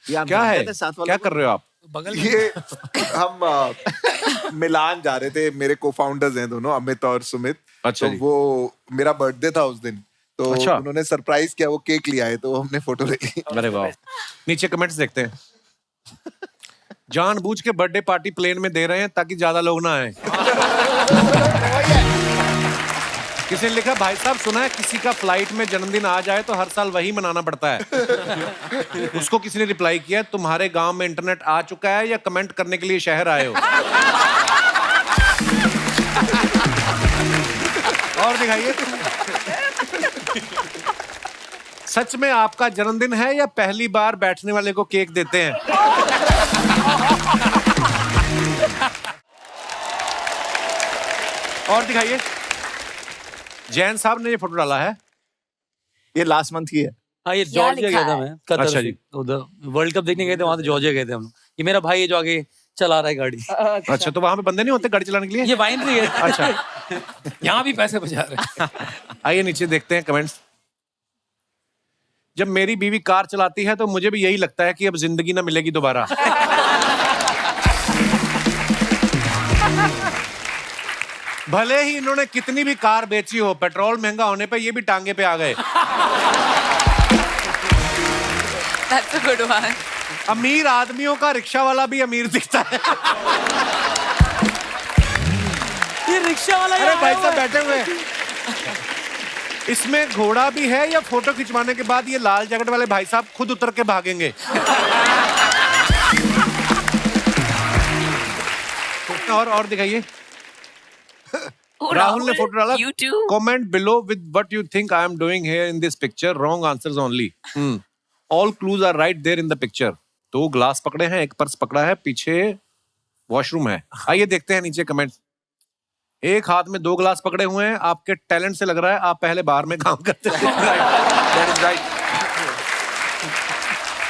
क्या है, क्या कर रहे हो आप? ये हम मिलान जा रहे थे, मेरे को फाउंडर्स हैं दोनों, अमित और सुमित। अच्छा तो जी। वो मेरा बर्थडे था उस दिन, तो अच्छा। उन्होंने सरप्राइज किया, वो केक लिया है, तो हमने फोटो ले ली। अरे वाह। नीचे कमेंट्स देखते हैं। जानबूझ के बर्थडे पार्टी प्लेन में दे रहे हैं ताकि ज्यादा लोग ना आए। किसी ने लिखा, भाई साहब सुना है किसी का फ्लाइट में जन्मदिन आ जाए तो हर साल वही मनाना पड़ता है। उसको किसी ने रिप्लाई किया, तुम्हारे गांव में इंटरनेट आ चुका है या कमेंट करने के लिए शहर आए हो? और दिखाइए, सच में आपका जन्मदिन है या पहली बार बैठने वाले को केक देते हैं? और दिखाइए, जैन साहब ने ये फोटो डाला है। ये लास्ट मंथ की है। हाँ, ये जॉर्जिया गया था मैं, कतर अच्छा से। जी। उधर वर्ल्ड कप देखने गए थे, वहां से जॉर्जिया गए थे हम लोग। ये मेरा भाई है जो आगे चला रहा है गाड़ी। अच्छा, तो वहां पे बंदे नहीं होते गाड़ी चलाने के लिए? ये वाइनरी है। अच्छा, यहाँ भी पैसे बचा रहे हैं। आइए नीचे देखते हैं कमेंट्स। जब मेरी बीवी कार चलाती है तो मुझे भी यही लगता है कि अब जिंदगी ना मिलेगी दोबारा। भले ही इन्होंने कितनी भी कार बेची हो, पेट्रोल महंगा होने पे ये भी टांगे पे आ गए। That's a good one. अमीर आदमियों का रिक्शा वाला भी अमीर दिखता है। ये रिक्शा वाला अरे भाई साहब बैठे हुए हैं। इसमें घोड़ा भी है या फोटो खिंचवाने के बाद ये लाल जैकेट वाले भाई साहब खुद उतर के भागेंगे? और दिखाइए, राहुल ने फोटो डाला, You too. Comment below with what you think I am doing here in this picture, wrong answers only. All clues are right there in the picture. 2 glass पकड़े हैं, एक पर्स पकड़ा है, पीछे वॉशरूम है। आइए देखते हैं नीचे कमेंट। एक हाथ में 2 ग्लास पकड़े हुए हैं, आपके टैलेंट से लग रहा है आप पहले बार में काम करते थे। That is right.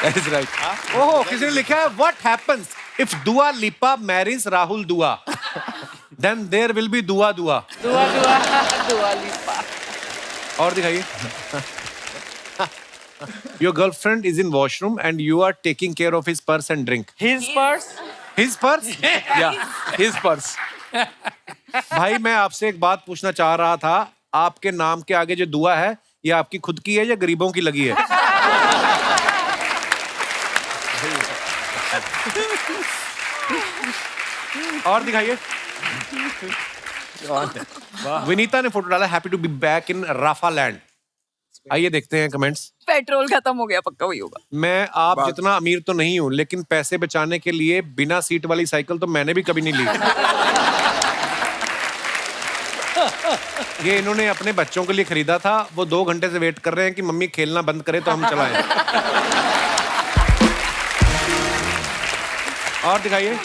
That is right. ओहो, किसी ने लिखा है, what happens if Dua Lipa marries Rahul Dua? Then there will be Dua Dua. Dua Lipa. और दिखाइए, your girlfriend is in washroom and you are taking care of his purse and drink. His purse? His purse? Yeah, his purse. भाई मैं आपसे एक बात पूछना चाह रहा था, आपके नाम के आगे जो दुआ है ये आपकी खुद की है या गरीबों की लगी है? और दिखाइए, विनीता ने फोटो डाला, happy to be back in Rafa land. आइए देखते हैं कमेंट्स। पेट्रोल खत्म हो गया, पक्का वही होगा। मैं आप जितना अमीर तो नहीं हूं, लेकिन पैसे बचाने के लिए बिना सीट वाली साइकिल तो मैंने भी कभी नहीं ली। ये इन्होंने अपने बच्चों के लिए खरीदा था, वो 2 घंटे से वेट कर रहे हैं कि मम्मी खेलना बंद करे तो हम चलाएं। और दिखाइए,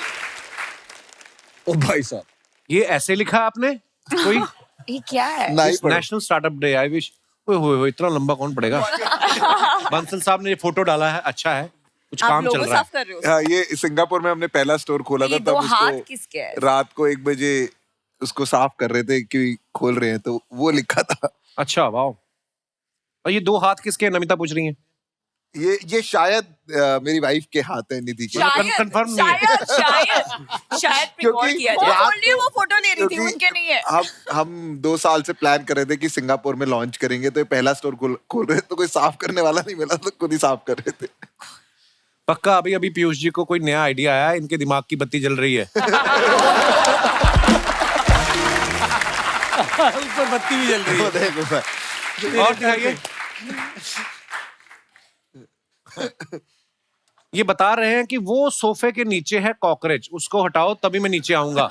ओ भाई साहब, ये ऐसे लिखा आपने कोई? ये क्या है? National startup day, I wish. ओए इतना लंबा कौन पड़ेगा? बंसल साहब ने ये फोटो डाला है, अच्छा है, कुछ आप काम चल लोगो रहा है। साफ कर रहे हो? हाँ, ये सिंगापुर में हमने पहला स्टोर खोला था, ये तब 2 हाथ उसको किसके हैं? रात को 1 बजे उसको साफ कर रहे थे कि खोल रहे हैं, तो वो लिखा था। अच्छा, वाह। और ये 2 हाथ किसके हैं? नमिता पूछ रही है। ये शायद मेरी वाइफ के हाथ है, निधि के। confirm नहीं है। शायद क्योंकि रिकॉर्ड किया जाए। रात बोल रही है, को- वो फोटो ले रही थी, क्योंकि उनके नहीं है। हम 2 साल से प्लान कर रहे थे कि सिंगापुर में लॉन्च करेंगे, तो ये पहला स्टोर खोल रहे, तो कोई साफ करने वाला नहीं मिला, तो खुद ही साफ कर रहे थे। पक्का अभी पीयूष जी को कोई नया आइडिया आया है, इनके दिमाग की बत्ती जल रही है। ऊपर बत्ती भी जल रही है। और दिखाइए, ये बता रहे हैं कि वो सोफे के नीचे है कॉकरोच, उसको हटाओ तभी मैं नीचे आऊंगा।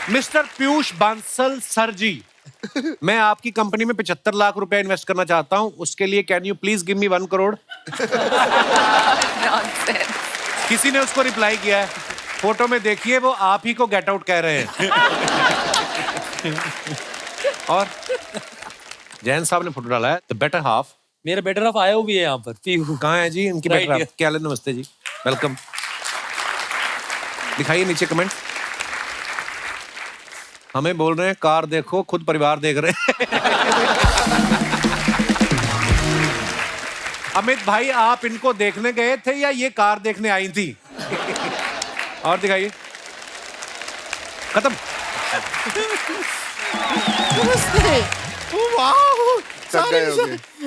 मिस्टर पीयूष बांसल सर जी, मैं आपकी कंपनी में 75 लाख रुपए इन्वेस्ट करना चाहता हूँ, उसके लिए can you please give me 1 crore? किसी ने उसको रिप्लाई किया है, फोटो में देखिए वो आप ही को गेट आउट कह रहे हैं। और जैन साहब ने फोटो डाला है, द बेटर हाफ। मेरा बेटर हाफ आया भी है यहाँ पर, पीहू। कहाँ है जी इनकी Right बेटर हाफ? here. क्या हाल है? नमस्ते जी, वेलकम। दिखाइए नीचे कमेंट। हमें बोल रहे हैं कार देखो, खुद परिवार देख रहे हैं। अमित भाई, आप इनको देखने गए थे या ये कार देखने आई थी? और दिखाइए। खत्म।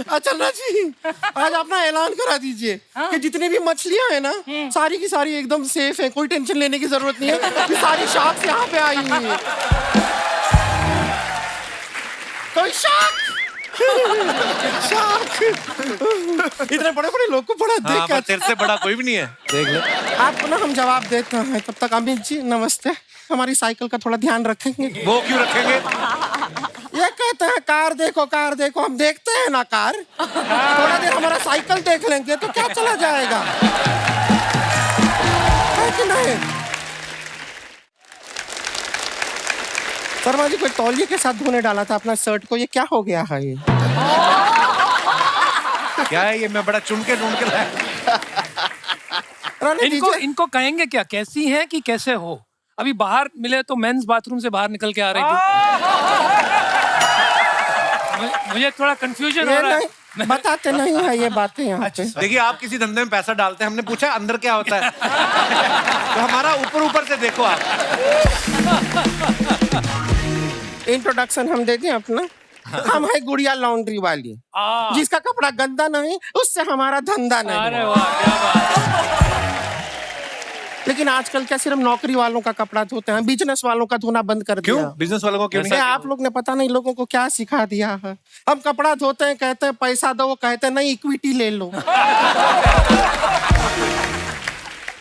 अचन्ना जी, आज अपना ऐलान करा दीजिए कि जितनी भी मछलियां हैं ना, सारी की सारी एकदम सेफ है, कोई टेंशन लेने की जरूरत नहीं है। ये सारी शार्क्स यहाँ पे आई हुई है। कोई शार्क इतने बड़े बड़े लोग को बड़ा देख पर तेरे से बड़ा कोई भी नहीं है, देख ले। आपको ना हम जवाब देते हैं, तब तक अमित जी नमस्ते। हमारी साइकिल का थोड़ा ध्यान रखेंगे। वो क्यों रखेंगे? ये कहते हैं कार देखो, हम देखते हैं ना कार। थोड़ा देर हमारा साइकिल देख लेंगे तो क्या चला जाएगा, है कि नहीं? शर्मा जी, कोई तौलिए के साथ धोने डाला था अपना शर्ट को, ये क्या हो गया है? ये क्या है ये? मैं बड़ा चुन के ढूंढ के लाया। इनको कहेंगे क्या, कैसी है कि कैसे हो? अभी बाहर मिले तो मेंस बाथरूम से बाहर निकल के आ रही थी। मुझे थोड़ा कंफ्यूजन हो रहा है। बताते नहीं है ये बातें यहाँ पे। देखिए, आप किसी धंधे में पैसा डालते हैं, हमने पूछा अंदर क्या होता है। तो हमारा ऊपर से देखो आप। इंट्रोडक्शन हम दे दें अपना। हम है गुड़िया लॉन्ड्री वाली, जिसका कपड़ा गंदा नहीं उससे हमारा धंधा नहीं। अरे वाह, क्या बात। लेकिन आजकल क्या सिर्फ नौकरी वालों का कपड़ा धोते हैं, बिजनेस वालों का धोना बंद कर दिया। क्यों? बिजनेस वालों को क्यों नहीं? आप लोग ने पता नहीं लोगों को क्या सिखा दिया है। हम कपड़ा धोते हैं, कहते हैं पैसा दो, वो कहते हैं नहीं इक्विटी ले लो।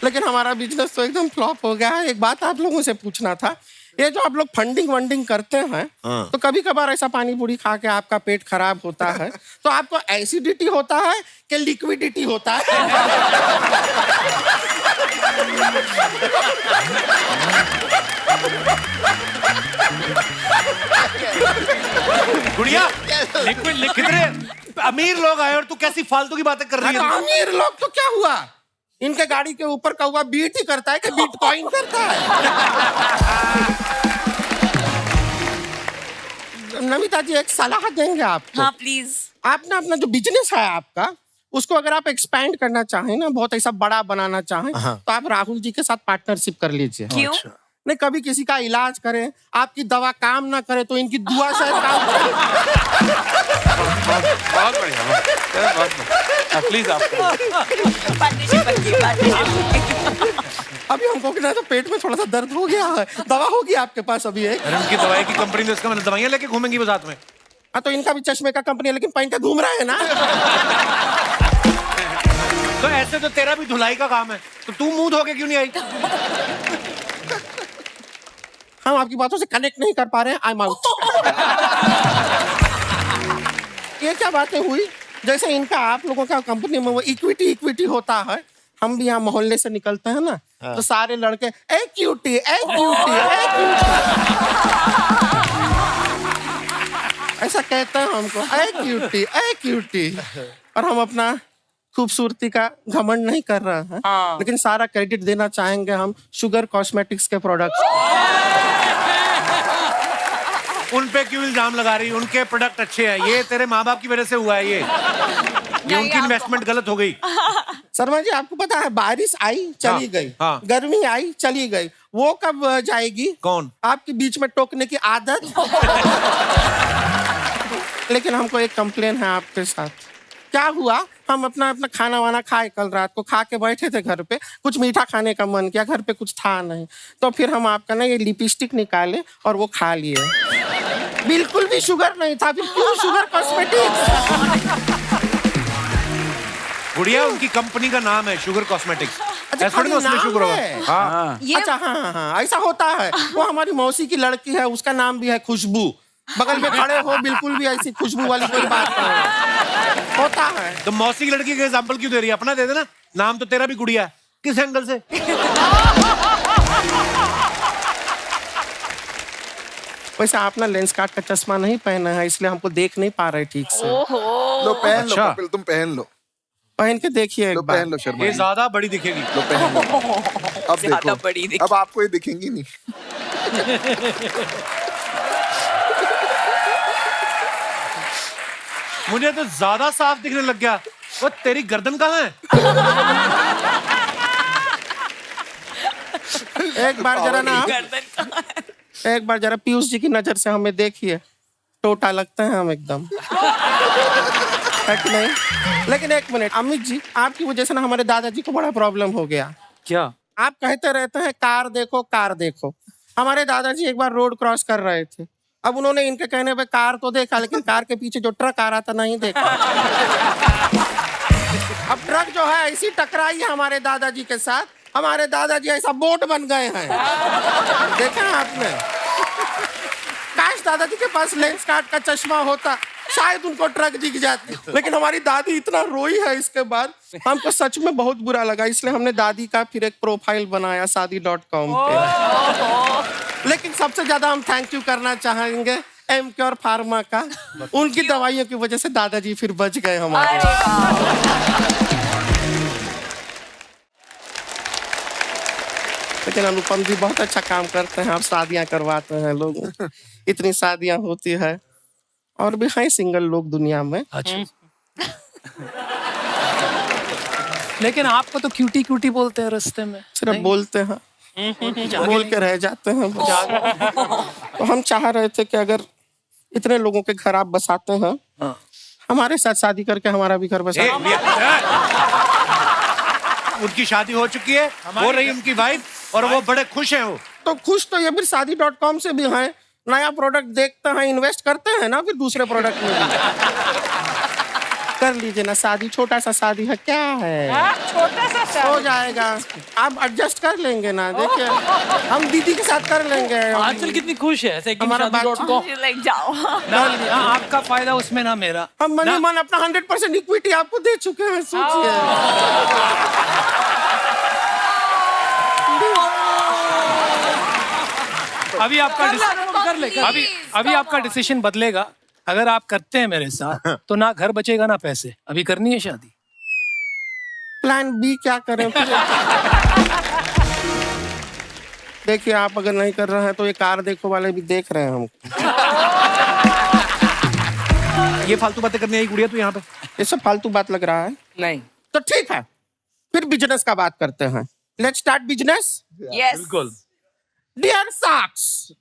लेकिन हमारा बिजनेस तो एकदम फ्लॉप हो गया है। एक बात आप लोगों से पूछना था, ये जो आप लोग फंडिंग वंडिंग करते हैं, तो कभी कभार ऐसा पानी पूरी खा के आपका पेट खराब होता है, तो आपको एसिडिटी होता है कि लिक्विडिटी होता है? गुड़िया, कितने अमीर लोग आए और तू कैसी फालतू की बातें कर रही है? अमीर लोग तो क्या हुआ, इनके गाड़ी के ऊपर का हुआ बीट ही करता है कि बिटकॉइन करता है? नमिता जी, एक सलाह देंगे आपको। हाँ प्लीज। आप ना अपना जो बिजनेस है आपका, उसको अगर आप एक्सपैंड करना चाहें ना, बहुत ऐसा बड़ा बनाना चाहें, तो आप राहुल जी के साथ पार्टनरशिप कर लीजिए। क्यों? नहीं, कभी किसी का इलाज करें, आपकी दवा काम ना करे तो इनकी दुआ से काम करे। बहुत बढ़िया, प्लीज आप अभी हमको ना तो पेट में थोड़ा सा दर्द हो गया है, दवा होगी आपके पास अभी एक? अरे उनकी दवाई की कंपनी तो इसका मतलब दवाइयां लेके घूमेंगी वो साथ में। हाँ, तो इनका भी चश्मे का कंपनी है, लेकिन पहन के घूम रहा है ना। तो ऐसे तो तेरा भी धुलाई का काम है, तो तू मुंह धो के क्यों नहीं आई? हम आपकी बातों से कनेक्ट नहीं कर पा रहे हैं, आई एम आउट। ये क्या बातें हुई? जैसे इनका आप लोगों का कंपनी में वो इक्विटी होता है, हम भी यहाँ मोहल्ले से निकलते हैं ना, तो सारे लड़के ए क्यूटी ऐसा कहते हैं हमको, ए क्यूटी। और हम अपना खूबसूरती का घमंड नहीं कर रहे हैं, लेकिन सारा क्रेडिट देना चाहेंगे हम शुगर कॉस्मेटिक्स के प्रोडक्ट्स। उन पे क्यों इल्जाम लगा रही? उनके प्रोडक्ट अच्छे हैं, ये तेरे माँ बाप की वजह से हुआ है। ये उनकी इन्वेस्टमेंट गलत हो गई। शर्मा जी, आपको पता है बारिश आई चली गई, गर्मी आई चली गई, वो कब जाएगी? कौन? आपके बीच में टोकने की आदत। लेकिन हमको एक कंप्लेन है आपके साथ। क्या हुआ, हम अपना खाना वाना खाए, कल रात को खा के बैठे थे घर पे, कुछ मीठा खाने का मन किया, घर पे कुछ था नहीं, तो फिर हम आपका ना ये लिपस्टिक निकाले और वो खा लिए। बिल्कुल भी शुगर नहीं था, फिर क्यों शुगर कॉस्मेटिक्स? गुड़िया, उनकी कंपनी का नाम है शुगर कॉस्मेटिक्स। ऐसा नहीं उसमें शुगर होगा। अच्छा, हाँ, ऐसा होता है। वो हमारी मौसी की लड़की है, उसका नाम भी है खुशबू, बगल में खड़े हो, बिल्कुल भी ऐसी खुशबू वाली कोई बात नहीं होता है। तो मौसी की लड़की का एग्जांपल क्यों दे रही है? अपना दे देना, नाम तो तेरा भी गुड़िया है। किस एंगल से? वैसे आप ना लेंस कार्ट का चश्मा नहीं पहना है, इसलिए हमको देख नहीं पा रहे ठीक से। लो पहन लो अच्छा। कपिल, तुम पहन लो, पहन के देखिए एक लो बार। पहन लो शर्मा ये जी। ज्यादा बड़ी दिखेगी। लो पहन लो। अब ज्यादा बड़ी देखो, दिखेगी। अब आपको ये दिखेंगी नहीं। मुझे तो ज्यादा साफ दिखने लग गया। वो तेरी गर्दन कहाँ है? एक बार जरा ना एक बार जरा पीयूष जी की नजर से हमें देखिए, टोटा लगते हैं हम एकदम, है कि नहीं? लेकिन एक मिनट अमित जी, आपकी वजह से ना हमारे दादाजी को बड़ा प्रॉब्लम हो गया। क्या? आप कहते रहते हैं कार देखो कार देखो। हमारे दादाजी एक बार रोड क्रॉस कर रहे थे, अब उन्होंने इनके कहने पे कार तो देखा, लेकिन कार के पीछे जो ट्रक आ रहा था नहीं देखा। अब ट्रक जो है ऐसी टकराई है हमारे दादाजी के साथ, हमारे दादाजी ऐसा बोट बन गए हैं। देखा आपने? काश दादाजी के पास लेंस कार्ट का चश्मा होता, शायद उनको ट्रक दिख जाती। लेकिन हमारी दादी इतना रोई है इसके बाद, हमको सच में बहुत बुरा लगा, इसलिए हमने दादी का फिर एक प्रोफाइल बनाया शादी.com पे। लेकिन सबसे ज्यादा हम थैंक यू करना चाहेंगे एमक्योर फार्मा का, उनकी दवाइयों की वजह से दादाजी फिर बच गए हमारे। लेकिन अनुपम जी बहुत अच्छा काम करते हैं, आप शादियां करवाते हैं लोग, इतनी शादियां होती है, और भी हैं सिंगल लोग दुनिया में। अच्छा। लेकिन आपको तो क्यूटी क्यूटी बोलते हैं रास्ते में। सिर्फ बोलते हैं, बोल के रह जाते हैं बस। तो हम चाह रहे थे कि अगर इतने लोगों के घर आप बसाते हैं, हमारे साथ शादी करके हमारा भी घर बसा। उनकी शादी हो चुकी है, हो रही उनकी वाइफ, और वो बड़े खुश हैं। वो तो खुश तो ये भी शादी.com से भी हैं, नया प्रोडक्ट देखते हैं, इन्वेस्ट करते हैं ना, फिर दूसरे प्रोडक्ट में भी कर लीजिए ना शादी। छोटा सा शादी है, क्या है, छोटा सा हो जाएगा, आप एडजस्ट कर लेंगे ना। देखिए हम दीदी के साथ कर लेंगे। आजकल कितनी खुश है ऐसे हमारा शादी.com। लाइक जाओ। आपका फायदा उसमें ना मेरा। हम मन मन अपना 100% इक्विटी आपको दे चुके हैं, सोचिए। अभी आपका अभी आपका डिसीजन बदलेगा। अगर आप करते हैं मेरे साथ तो ना घर बचेगा ना पैसे। अभी करनी है शादी। प्लान बी क्या करें फिर? देखिए आप अगर नहीं कर रहे हैं तो ये कार देखो वाले भी देख रहे हैं हमको। ये फालतू बातें करने आई गुड़िया तू यहाँ पे? ये सब फालतू बात लग रहा है। नहीं तो ठीक है, फिर बिजनेस का बात करते हैं। Let's start business. यस बिल्कुल। डियर साक्स,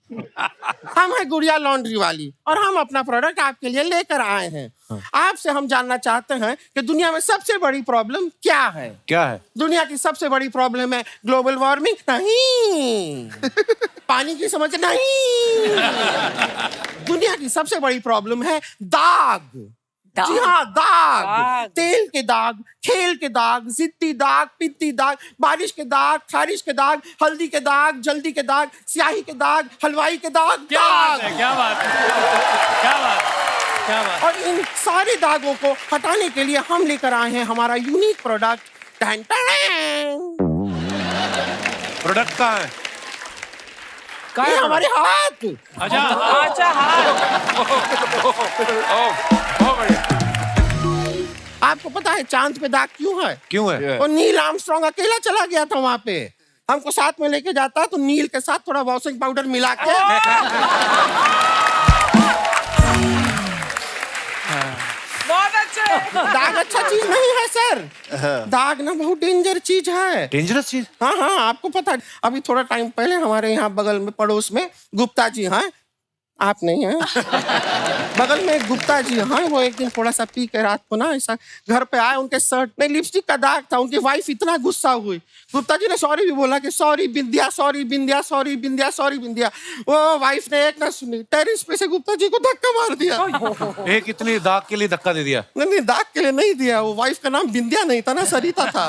हम है गुड़िया लॉन्ड्री वाली और हम अपना प्रोडक्ट आपके लिए लेकर आए हैं। आपसे हम जानना चाहते हैं कि दुनिया में सबसे बड़ी प्रॉब्लम क्या है? क्या है? दुनिया की सबसे बड़ी प्रॉब्लम है ग्लोबल वार्मिंग? नहीं। पानी की समस्या? नहीं। दुनिया की सबसे बड़ी प्रॉब्लम है दाग। जी हाँ, दाग। तेल के दाग, खेल के दाग, जिद्दी दाग, पित्ती दाग, बारिश के दाग, खारिश के दाग, हल्दी के दाग, जल्दी के दाग, स्याही के दाग, हलवाई के दाग। क्या बात है, क्या बात है, क्या बात, क्या बात। और इन सारे दागों को हटाने के लिए हम लेकर आए हैं हमारा यूनिक प्रोडक्ट। प्रोडक्ट कहाँ है? ये हमारे हाथ। अच्छा आपको पता है चांद पे दाग क्यों है? क्यों है? और नील आर्मस्ट्रांग अकेला चला गया था वहां पे, हमको साथ में लेके जाता तो नील के साथ थोड़ा वॉशिंग पाउडर मिला के। बहुत अच्छे। दाग अच्छा चीज नहीं है सर, दाग ना बहुत डेंजर चीज है। डेंजरस चीज? हाँ हाँ, आपको पता है अभी थोड़ा टाइम पहले हमारे यहाँ बगल में पड़ोस में गुप्ता जी हैं, आप नहीं हैं, बगल में एक गुप्ता जी हैं, वो एक दिन थोड़ा सा पी के रात को ना ऐसा घर पे आए, उनके शर्ट में लिपस्टिक का दाग था। उनकी वाइफ इतना गुस्सा हुई, गुप्ता जी ने सॉरी भी बोला कि सॉरी बिंदिया, सॉरी बिंदिया, सॉरी बिंदिया, सॉरी बिंदिया। वो वाइफ ने एक ना सुनी, टेरिस पे से गुप्ता जी को धक्का मार दिया। एक इतनी दाग के लिए धक्का दे दिया? नहीं, दाग के लिए नहीं दिया, वो वाइफ का नाम बिंदिया नहीं था ना, सरिता था।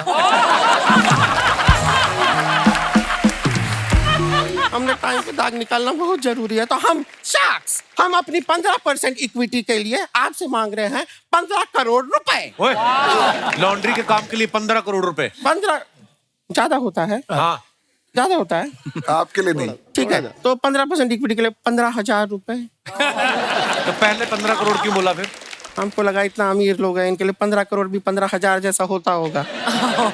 हम में टाइम पे दाग निकालना बहुत जरूरी है। तो हम शार्क्स, हम अपनी 15% इक्विटी के लिए आपसे मांग रहे हैं 15 करोड़ रुपए। लॉन्ड्री के काम के लिए 15 करोड़ रुपए? 15 ज्यादा होता है? हाँ ज्यादा होता है आपके लिए नहीं। ठीक है, तो 15% इक्विटी के लिए 15,000 रुपए। तो पहले 15 करोड़ क्यों बोला फिर? हमको लगा इतना अमीर लोग हैं, इनके लिए 15 करोड़ भी 15,000 जैसा होता होगा।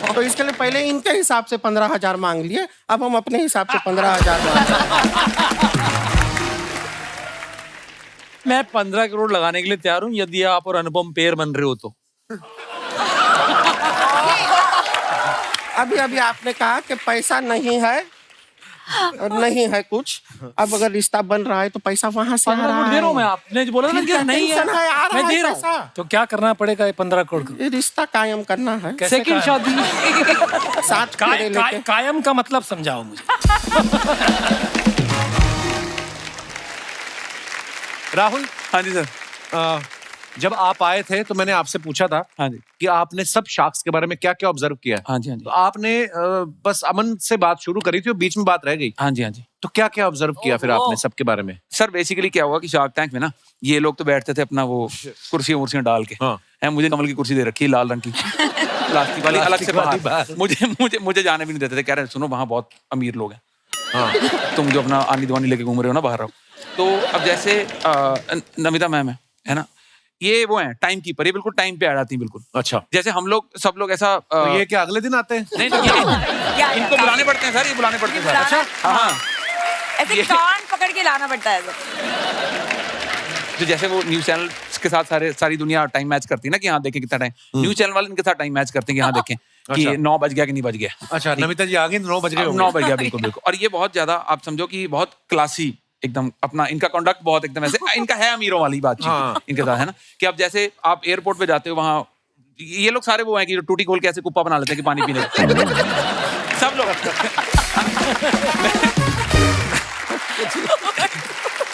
तो इसके लिए पहले इनके हिसाब से 15,000 मांग लिए, अब हम अपने हिसाब से 15,000 मैं 15 करोड़ लगाने के लिए तैयार हूँ यदि आप और अनुपम पेयर बन रहे हो तो। अभी अभी आपने कहा कि पैसा नहीं है और नहीं है कुछ, अब अगर रिश्ता बन रहा है तो पैसा वहां से आ 15 रहा करोड़ दे रहा हूँ मैं, है। आपने जो बोला ना कि नहीं है, टेंशन है, आ रहा मैं दे है रहा हूँ। पैसा। तो क्या करना पड़ेगा ये 15 करोड़ का? ये रिश्ता कायम करना है, सेकंड शादी। साथ फेरे लेके। कायम का मतलब समझाओ मुझे। राहुल, हाँ जी सर। जब आप आए थे तो मैंने आपसे पूछा था हाँ जी कि आपने सब शार्क्स के बारे में क्या क्या ऑब्जर्व किया है। हाँ जी हाँ जी तो आपने बस अमन से बात शुरू करी थी और बीच में बात रह गई। हाँ जी हाँ जी। तो क्या क्या ऑब्जर्व किया फिर आपने सबके बारे में? सर बेसिकली क्या हुआ कि शार्क टैंक में ना ये लोग तो बैठते थे अपना वो कुर्सियां उर्सियां डाल के। हाँ। है, मुझे कमल की कुर्सी दे रखी है लाल रंग की प्लास्टिक वाली, अलग से बाहर। मुझे जाने भी नहीं देते थे, कह रहे सुनो वहाँ बहुत अमीर लोग हैं, हाँ तुम जो अपना आनी दवानी लेके घूम रहे हो ना बाहर रहो। तो अब जैसे नमिता मैम है ना, ये वो है टाइम कीपर, ये बिल्कुल टाइम पे आ जाती है बिल्कुल। अच्छा, जैसे हम लोग सब लोग ऐसा तो ये क्या अगले दिन आते हैं? नहीं नहीं, इनको बुलाने पड़ते हैं सर, ये बुलाने पड़ते हैं सर। अच्छा हाँ, ऐसे कान पकड़ के लाना पड़ता है सब। तो जैसे वो न्यूज चैनल के साथ सारी दुनिया टाइम मैच करती है ना कि यहाँ देखें कितना टाइम, न्यूज चैनल वाले इनके साथ टाइम मैच करते हैं कि यहाँ देखें कि 9 बज गया कि नहीं बज गया। अच्छा, नमिता जी आ गई, 9 बज गए। 9 बज गया, बिल्कुल बिल्कुल। और ये बहुत ज्यादा आप समझो कि बहुत क्लासी एकदम, अपना इनका कंडक्ट बहुत एकदम ऐसे, इनका है अमीरों वाली बातचीत। हाँ। इनके साथ है ना कि अब जैसे आप एयरपोर्ट पे जाते हो, वहाँ ये लोग सारे वो हैं कि जो टूटी खोल के ऐसे कुप्पा बना लेते हैं कि पानी पीने सब लोग।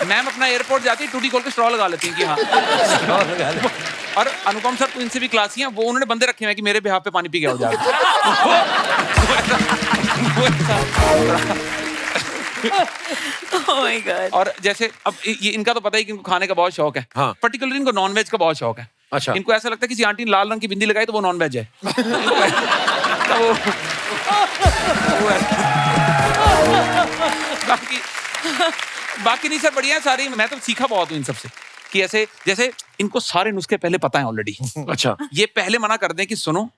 मैम अपना एयरपोर्ट जाती है, टूटी खोल के स्ट्रॉ लगा लेती हैं कि हाँ। और अनुपम सर तो इनसे भी क्लासी हैं, वो उन्होंने बंदे रखे हैं कि मेरे बिहाफ पे पानी पी गया हो जाएगा। Oh my God. और जैसे अब ये इनका तो पता ही कि इनको खाने का बहुत शौक है। हाँ। पर्टिकुलरली इनको नॉन वेज का बहुत शौक है। अच्छा। इनको ऐसा लगता है कि किसी आंटी ने लाल रंग की बिंदी लगाई तो वो नॉन वेज है। बाकी नहीं सर, बढ़िया है सारी। मैं तो सीखा बहुत हूँ इन सबसे कि ऐसे जैसे इनको सारे नुस्खे पहले पता है ऑलरेडी। अच्छा, ये पहले मना कर दें कि सुनो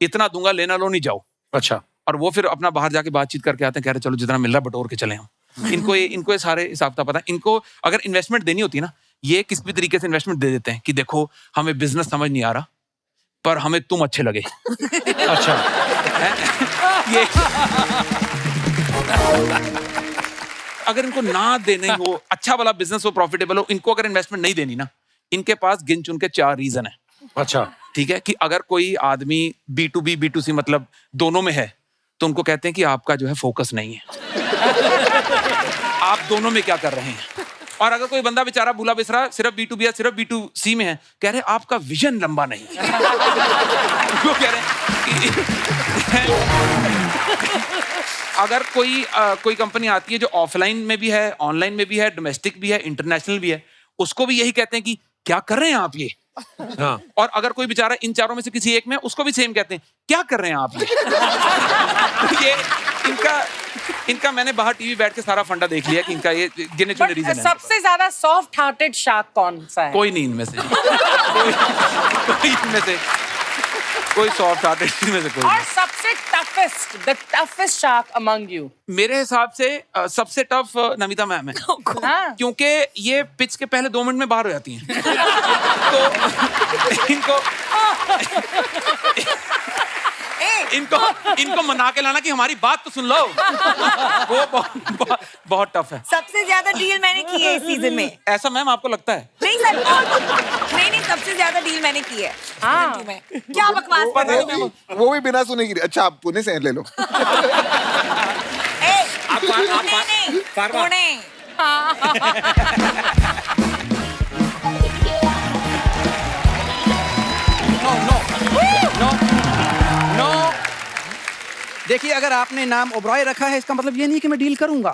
इतना दूंगा, लेना लो नहीं जाओ। अच्छा, और वो फिर अपना बाहर जाके बातचीत करके आते हैं, कह रहे चलो जितना मिल रहा बटोर के चले हम। इनको ये सारे हिसाब का पता है। इनको अगर इन्वेस्टमेंट देनी होती है ना, ये किस भी तरीके से इन्वेस्टमेंट दे देते हैं कि देखो हमें बिजनेस समझ नहीं आ रहा पर हमें तुम अच्छे लगे। अच्छा, ये अगर इनको ना देने हो, अच्छा वाला बिजनेस हो, प्रॉफिटेबल हो, इनको अगर इन्वेस्टमेंट नहीं देनी ना, इनके पास गिन चुन के 4 रीजन है। अच्छा, ठीक है कि अगर कोई आदमी B2B B2C मतलब दोनों में है तो उनको कहते हैं कि आपका जो है फोकस नहीं है। आप दोनों में क्या कर रहे हैं। और अगर कोई बंदा बेचारा भूला बिसरा सिर्फ B2B या सिर्फ B2C में है, कह रहे आपका विजन लंबा नहीं है। वो कह रहे हैं अगर कोई कंपनी आती है जो ऑफलाइन में भी है, ऑनलाइन में भी है, डोमेस्टिक भी है, इंटरनेशनल भी है, उसको भी यही कहते हैं कि क्या कर रहे हैं आप ये। हाँ। और अगर कोई बेचारा इन चारों में से किसी एक में, उसको भी सेम कहते हैं क्या कर रहे हैं आप ये। इनका मैंने बाहर टीवी बैठ के सारा फंडा देख लिया कि इनका ये गिने चुने रीजन है। सबसे ज्यादा सॉफ्ट हार्टेड शार्क कौन सा है? कोई नहीं इनमें से। कोई इनमें से कोई सॉफ्ट हार्टेड इनमें से कोई। और सबसे the toughest shark among you? मेरे हिसाब से सबसे टफ नमिता मैम है। क्योंकि ये पिच के पहले 2 मिनट में बाहर हो जाती हैं। तो इनको मना के लाना कि हमारी बात तो सुन लो, वो बहुत टफ है। सबसे ज्यादा डील मैंने की है इस सीजन में। ऐसा मैम आपको लगता है? नहीं सर, नहीं सबसे ज्यादा डील मैंने की है। हाँ। क्या बकवास कर रहे हो? वो भी बिना सुने की। अच्छा, आप पुणे से ले लो। पुणे। देखिए, अगर आपने नाम ओबरॉय रखा है इसका मतलब ये नहीं कि मैं डील करूंगा।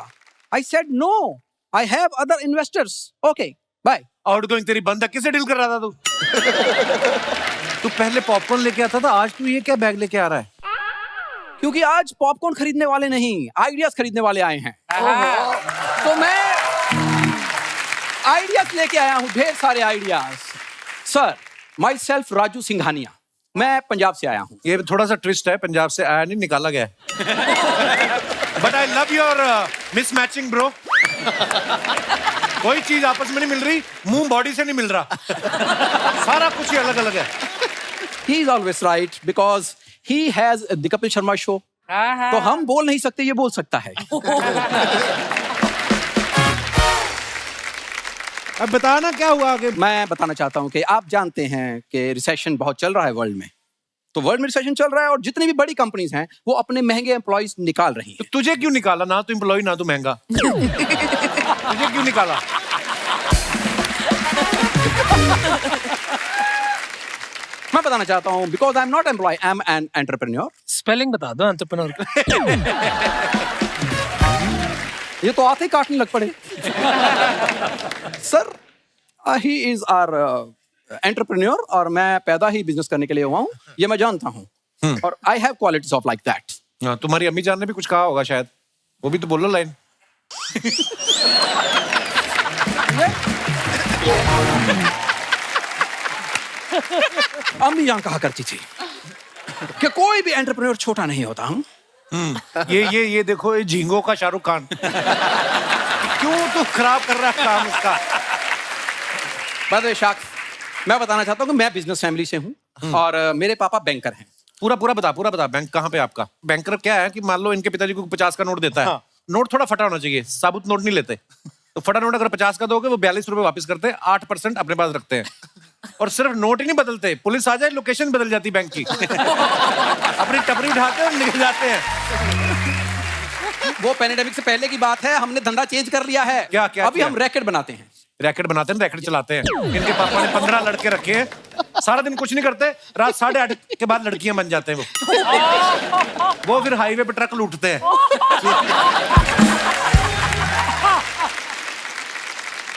I said no. I have other investors. Okay, bye. Outgoing तेरी बंद है, किसे डील कर रहा था तू? तू पहले पॉपकॉर्न लेके आता था, आज तू ये क्या बैग लेके आ रहा है? क्योंकि आज पॉपकॉर्न खरीदने वाले नहीं, आइडियाज खरीदने वाले आए हैं। तो मैं आइडियाज लेके आया हूं, ढेर सारे ideas. Sir, my self Raju Singhania, मैं पंजाब से आया हूं। ये थोड़ा सा ट्विस्ट है, पंजाब से आया नहीं, निकाला गया है। But I love your mismatching bro. कोई चीज आपस में नहीं मिल रही, मुंह बॉडी से नहीं मिल रहा, सारा कुछ ही अलग अलग है। He is always right because he has the Kapil Sharma show. तो हम बोल नहीं सकते, ये बोल सकता है। अब बता ना क्या हुआ आगे। मैं बताना चाहता हूँ कि आप जानते हैं कि रिसेशन बहुत चल रहा है वर्ल्ड में। तो वर्ल्ड में रिसेशन चल रहा है और जितनी भी बड़ी कंपनीज हैं वो अपने महंगे एम्प्लॉइज निकाल रही हैं। तो तुझे क्यों निकाला? ना तू एम्प्लॉय ना तू महंगा। तुझे क्यों निकाला? मैं बताना चाहता हूँ because I am not employ, I am an entrepreneur. Spelling बता दो एंटरप्रेन्योर का। ये तो आते ही काटने लग पड़े। Sir, he is our entrepreneur और मैं पैदा ही बिजनेस करने के लिए हुआ हूँ, ये मैं जानता हूँ। और I have qualities of like that. हाँ, तुम्हारी अम्मी जान ने भी कुछ कहा होगा शायद, वो भी तो बोलो लाइन। अम्मी जान कहा करती थी कि कोई भी एंटरप्रेन्योर छोटा नहीं होता। हम ये देखो, ये झींगों का शाहरुख खान। क्यों तू खराब कर रहा है काम उसका? बाय द वे शाख, मैं बताना चाहता हूँ कि मैं बिजनेस फैमिली से हूँ और मेरे पापा बैंकर हैं। पूरा बता। बैंक कहाँ पे आपका? बैंकर क्या है कि मान लो इनके पिताजी को 50 का नोट देता है। हाँ। नोट थोड़ा फटा होना चाहिए, साबुत नोट नहीं लेते। तो फटा नोट अगर 50 का दोगे वो 42 रुपए वापस करते हैं, 8% अपने पास रखते हैं। और सिर्फ नोट ही नहीं बदलते, पुलिस आ जाए लोकेशन बदल जाती बैंक की। अपनी टपरी उठाते हैं और निकल जाते हैं। वो पैंडेमिक से पहले की बात है, हमने धंधा चेंज कर लिया है। क्या अभी हम रैकेट बनाते हैं। रैकेट चलाते हैं। इनके पापा ने 15 लड़के रखे हैं, सारा दिन कुछ नहीं करते, रात 8:30 के बाद लड़कियां बन जाते हैं वो फिर हाईवे पे ट्रक लूटते हैं।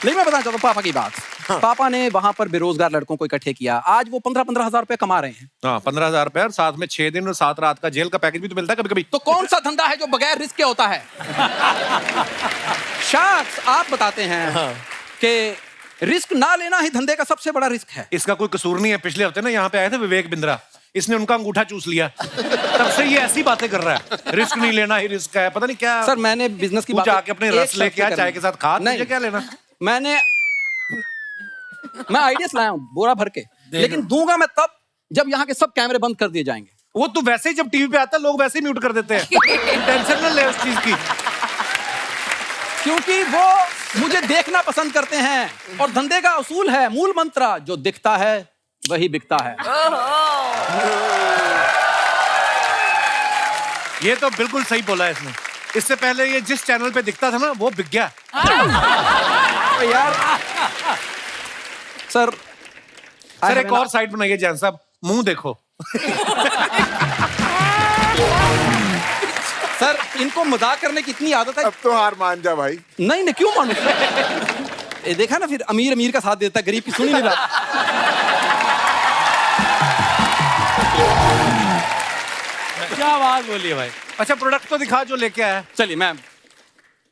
नहीं, मैं बताना चाहता हूँ पापा की बात। हाँ। पापा ने वहां पर बेरोजगार लड़कों को इकट्ठे किया, आज वो 15-15 हजार रुपए कमा रहे हैं। हाँ, 15,000 रुपए और साथ में 6 दिन और 7 रात का जेल का पैकेज भी तो मिलता है कभी-कभी। तो कौन सा धंधा है जो बगैर रिस्क के होता है? शार्क्स, आप बताते हैं कि रिस्क ना लेना ही धंधे का सबसे बड़ा रिस्क है। इसका कोई कसूर नहीं है। पिछले हफ्ते ना यहाँ पे आए थे विवेक बिंद्रा, इसने उनका अंगूठा चूस लिया, तब से ये ऐसी बातें कर रहा है, रिस्क नहीं लेना ही रिस्क है, पता नहीं क्या। सर, मैंने बिजनेस की बात जाके अपने रस लेके आ, चाय के साथ खा, तुझे क्या लेना? मैं आइडियाज लाया हूँ बोरा भर के, लेकिन दूंगा मैं तब जब यहाँ के सब कैमरे बंद कर दिए जाएंगे। वो तो वैसे ही जब टीवी पे आता है लोग वैसे ही म्यूट कर देते हैं। टेंशन न ले उस चीज की, क्योंकि वो मुझे देखना पसंद करते हैं और धंधे का असूल है, मूल मंत्र, जो दिखता है वही बिकता है। ये तो बिल्कुल सही बोला है इसने। इससे पहले ये जिस चैनल पे दिखता था ना वो बिक गया। यार सर एक और साइड बनाइए जैन साहब, मुंह देखो। सर, इनको मजाक करने की इतनी आदत है। अब तो हार मान जा भाई। नहीं, क्यों मानूं? ये देखा ना, फिर अमीर का साथ देता है, गरीब की सुनी नहीं रहा। क्या बात बोली है भाई। अच्छा, प्रोडक्ट तो दिखा जो लेके आया। चलिए, मैं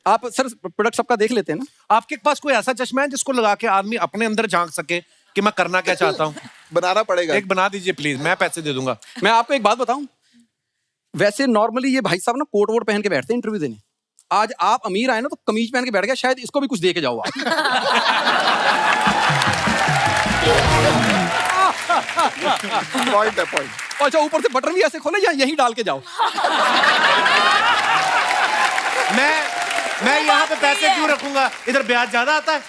आप सर प्रोडक्ट सबका देख लेते हैं ना। आपके पास कोई ऐसा चश्मा है जिसको लगा के आदमी अपने अंदर झांक सके कि मैं करना क्या चाहता हूँ? बनाना पड़ेगा। एक बना दीजिए प्लीज, मैं पैसे दे दूंगा। मैं आपको एक बात बताऊं, वैसे नॉर्मली ये भाई साहब ना कोट वोट पहन के बैठते हैं इंटरव्यू देने। आज आप अमीर आए ना तो कमीज पहन के बैठ गया, शायद इसको भी कुछ दे के जाओ आप। पॉइंट है, पॉइंट। अच्छा, ऊपर से बटन भी ऐसे खोले या यहीं डाल के जाओ। मैं यहाँ पे पैसे क्यों रखूंगा, इधर ब्याज ज्यादा आता है।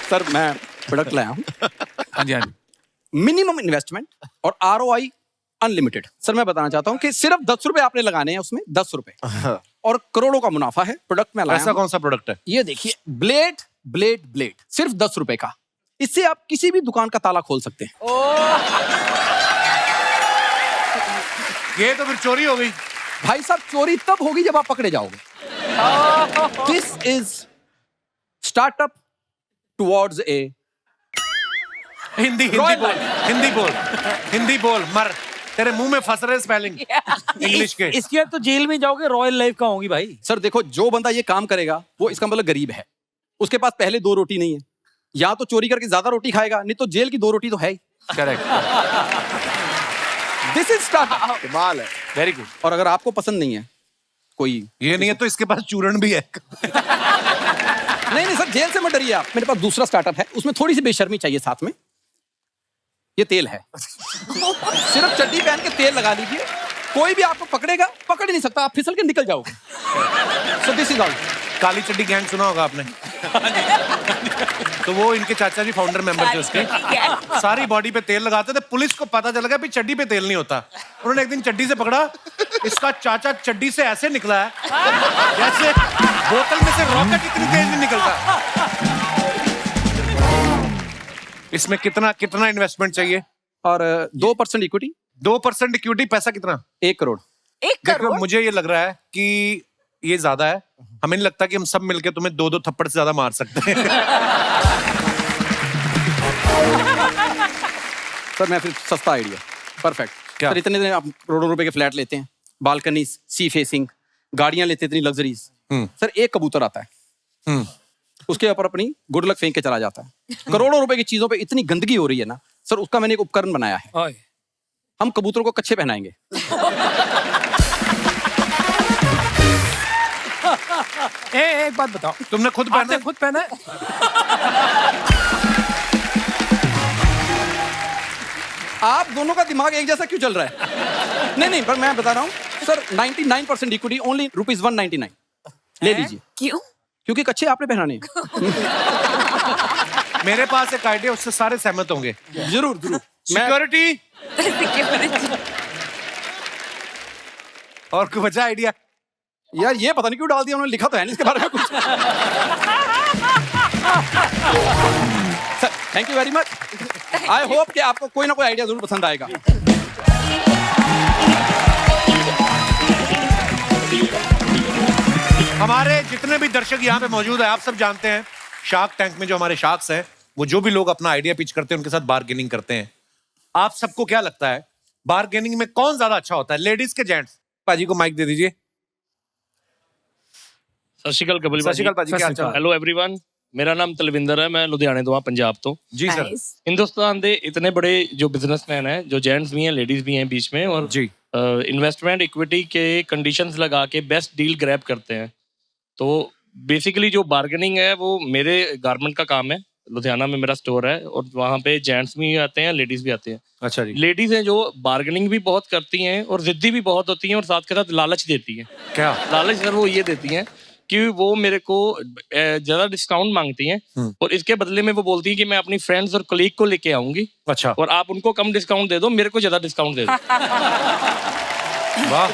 सर, मैं प्रोडक्ट लाया हूँ। हाँ जी। मिनिमम इन्वेस्टमेंट और ROI अनलिमिटेड। सर, मैं बताना चाहता हूँ कि सिर्फ 10 रुपए आपने लगाने हैं, उसमें 10 रुपए और करोड़ों का मुनाफा है। प्रोडक्ट में लाया। ऐसा कौन सा प्रोडक्ट है? ये देखिए, ब्लेड, सिर्फ 10 रुपए का। इससे आप किसी भी दुकान का ताला खोल सकते हैं। ये तो फिर चोरी हो गई। भाई साहब चोरी तब होगी जब आप पकड़े जाओगे. This is startup towards a Hindi Royal बोल, हिंदी बोल, मर. तेरे मुंह में फंस रहे स्पेलिंग इंग्लिश के. इसके बाद तो जेल में जाओगे, रॉयल लाइफ का होगी भाई. सर देखो, जो बंदा ये काम करेगा वो इसका मतलब गरीब है. उसके पास पहले 2 रोटी नहीं है, या तो चोरी करके ज्यादा रोटी खाएगा, नहीं तो जेल की 2 रोटी तो है ही. करेक्ट. This is startup. कमाल है. Very good. और अगर आपको पसंद नहीं है कोई, ये नहीं है तो इसके पास चूरण भी है. नहीं सर, जेल से मत डरिए आप. मेरे पास दूसरा स्टार्टअप है, उसमें थोड़ी सी बेशर्मी चाहिए साथ में. ये तेल है. सिर्फ चड्डी पहन के तेल लगा लीजिए, कोई भी आपको पकड़ेगा, पकड़ ही नहीं सकता, आप फिसल के निकल जाओगे. So this is all. काली चड्डी गैंग सुना होगा आपने. तो वो इनके चाचा जी फाउंडर मेंबर थे उसके. सारी बॉडी पे तेल लगाते थे. पुलिस को पता चल गया भी चड्डी पे तेल नहीं होता. उन्होंने एक दिन चड्डी से पकड़ा, इसका चाचा चड्डी से ऐसे निकला है जैसे बोतल में से रॉकेट इतनी तेज नहीं निकलता. इसमें कितना इन्वेस्टमेंट चाहिए? और 2% इक्विटी. 2% इक्विटी. पैसा कितना? 1 करोड़. 1 करोड़? मुझे ये लग रहा है कि ये ज्यादा है. हमें नहीं लगता कि हम सब मिलके तुम्हें 2-2 थप्पड़ से ज्यादा मार सकते हैं. सर मैं फिर सस्ता आइडिया. परफेक्ट. क्या? सर इतने आप करोड़ों रुपए के फ्लैट लेते हैं, बालकनी, सी फेसिंग, गाड़ियां लेते इतनी लग्जरीज. सर एक कबूतर आता है, उसके ऊपर अपनी गुड लक फेंक के चला जाता है. करोड़ों रुपए की चीजों पे इतनी गंदगी हो रही है ना सर, उसका मैंने एक उपकरण बनाया है. हम कबूतरों को कच्छे पहनाएंगे. एक बात बताओ, तुमने खुद पहना? खुद पहना है? आप दोनों का दिमाग एक जैसा क्यों चल रहा है? नहीं पर मैं बता रहा हूँ सर, 99% इक्विटी ओनली ₹199. ले लीजिए. क्यों? क्योंकि कच्छे आपने पहनाने हैं. मेरे पास एक आइडिया, उससे सारे सहमत होंगे. जरूर. सिक्योरिटी. और कोई बचा आइडिया? यार ये पता नहीं क्यों डाल दिया उन्होंने, लिखा तो है नहीं इसके बारे में कुछ. Sir thank you very much. I hope कि आपको कोई ना कोई आइडिया जरूर पसंद आएगा. हमारे जितने भी दर्शक यहाँ पे मौजूद है, आप सब जानते हैं शार्क टैंक में जो हमारे शार्क्स हैं, वो जो भी लोग अपना आइडिया पिच करते हैं उनके साथ बार्गेनिंग करते हैं. आप सबको क्या लगता है बार्गेनिंग में कौन ज्यादा अच्छा होता है, लेडीज के जेंट्स? पाजी को माइक दे दीजिए. सत श्री अकाल कपिल सत श्री अकाल पाजी, क्या हाल चाल? हेलो एवरीवन, मेरा नाम तलविंदर है, मैं लुधियाने ਤੋਂ पंजाब तो. जी सर. हिंदुस्तान के इतने बड़े जो बिजनेसमैन हैं, जो जेंट्स भी हैं, लेडीज भी हैं बीच में, और जी इन्वेस्टमेंट इक्विटी के कंडीशंस लगा के बेस्ट डील ग्रैब करते हैं. तो बेसिकली जो बार्गेनिंग है वो मेरे गारमेंट का काम है. लुधियाना में मेरा स्टोर है और वहाँ पे जेंट्स भी आते हैं, लेडीज भी आते हैं. अच्छा जी. लेडीज हैं जो बार्गेनिंग भी बहुत करती हैं और जिद्दी भी बहुत होती हैं और साथ के साथ लालच देती हैं. क्या लालच सर? वो ये देती हैं कि वो मेरे को ज्यादा डिस्काउंट मांगती हैं और इसके बदले में वो बोलती हैं कि मैं अपनी फ्रेंड्स और कलीग को लेके आऊंगी. अच्छा. और आप उनको कम डिस्काउंट दे दो, मेरे को ज्यादा डिस्काउंट दे दो. वाह.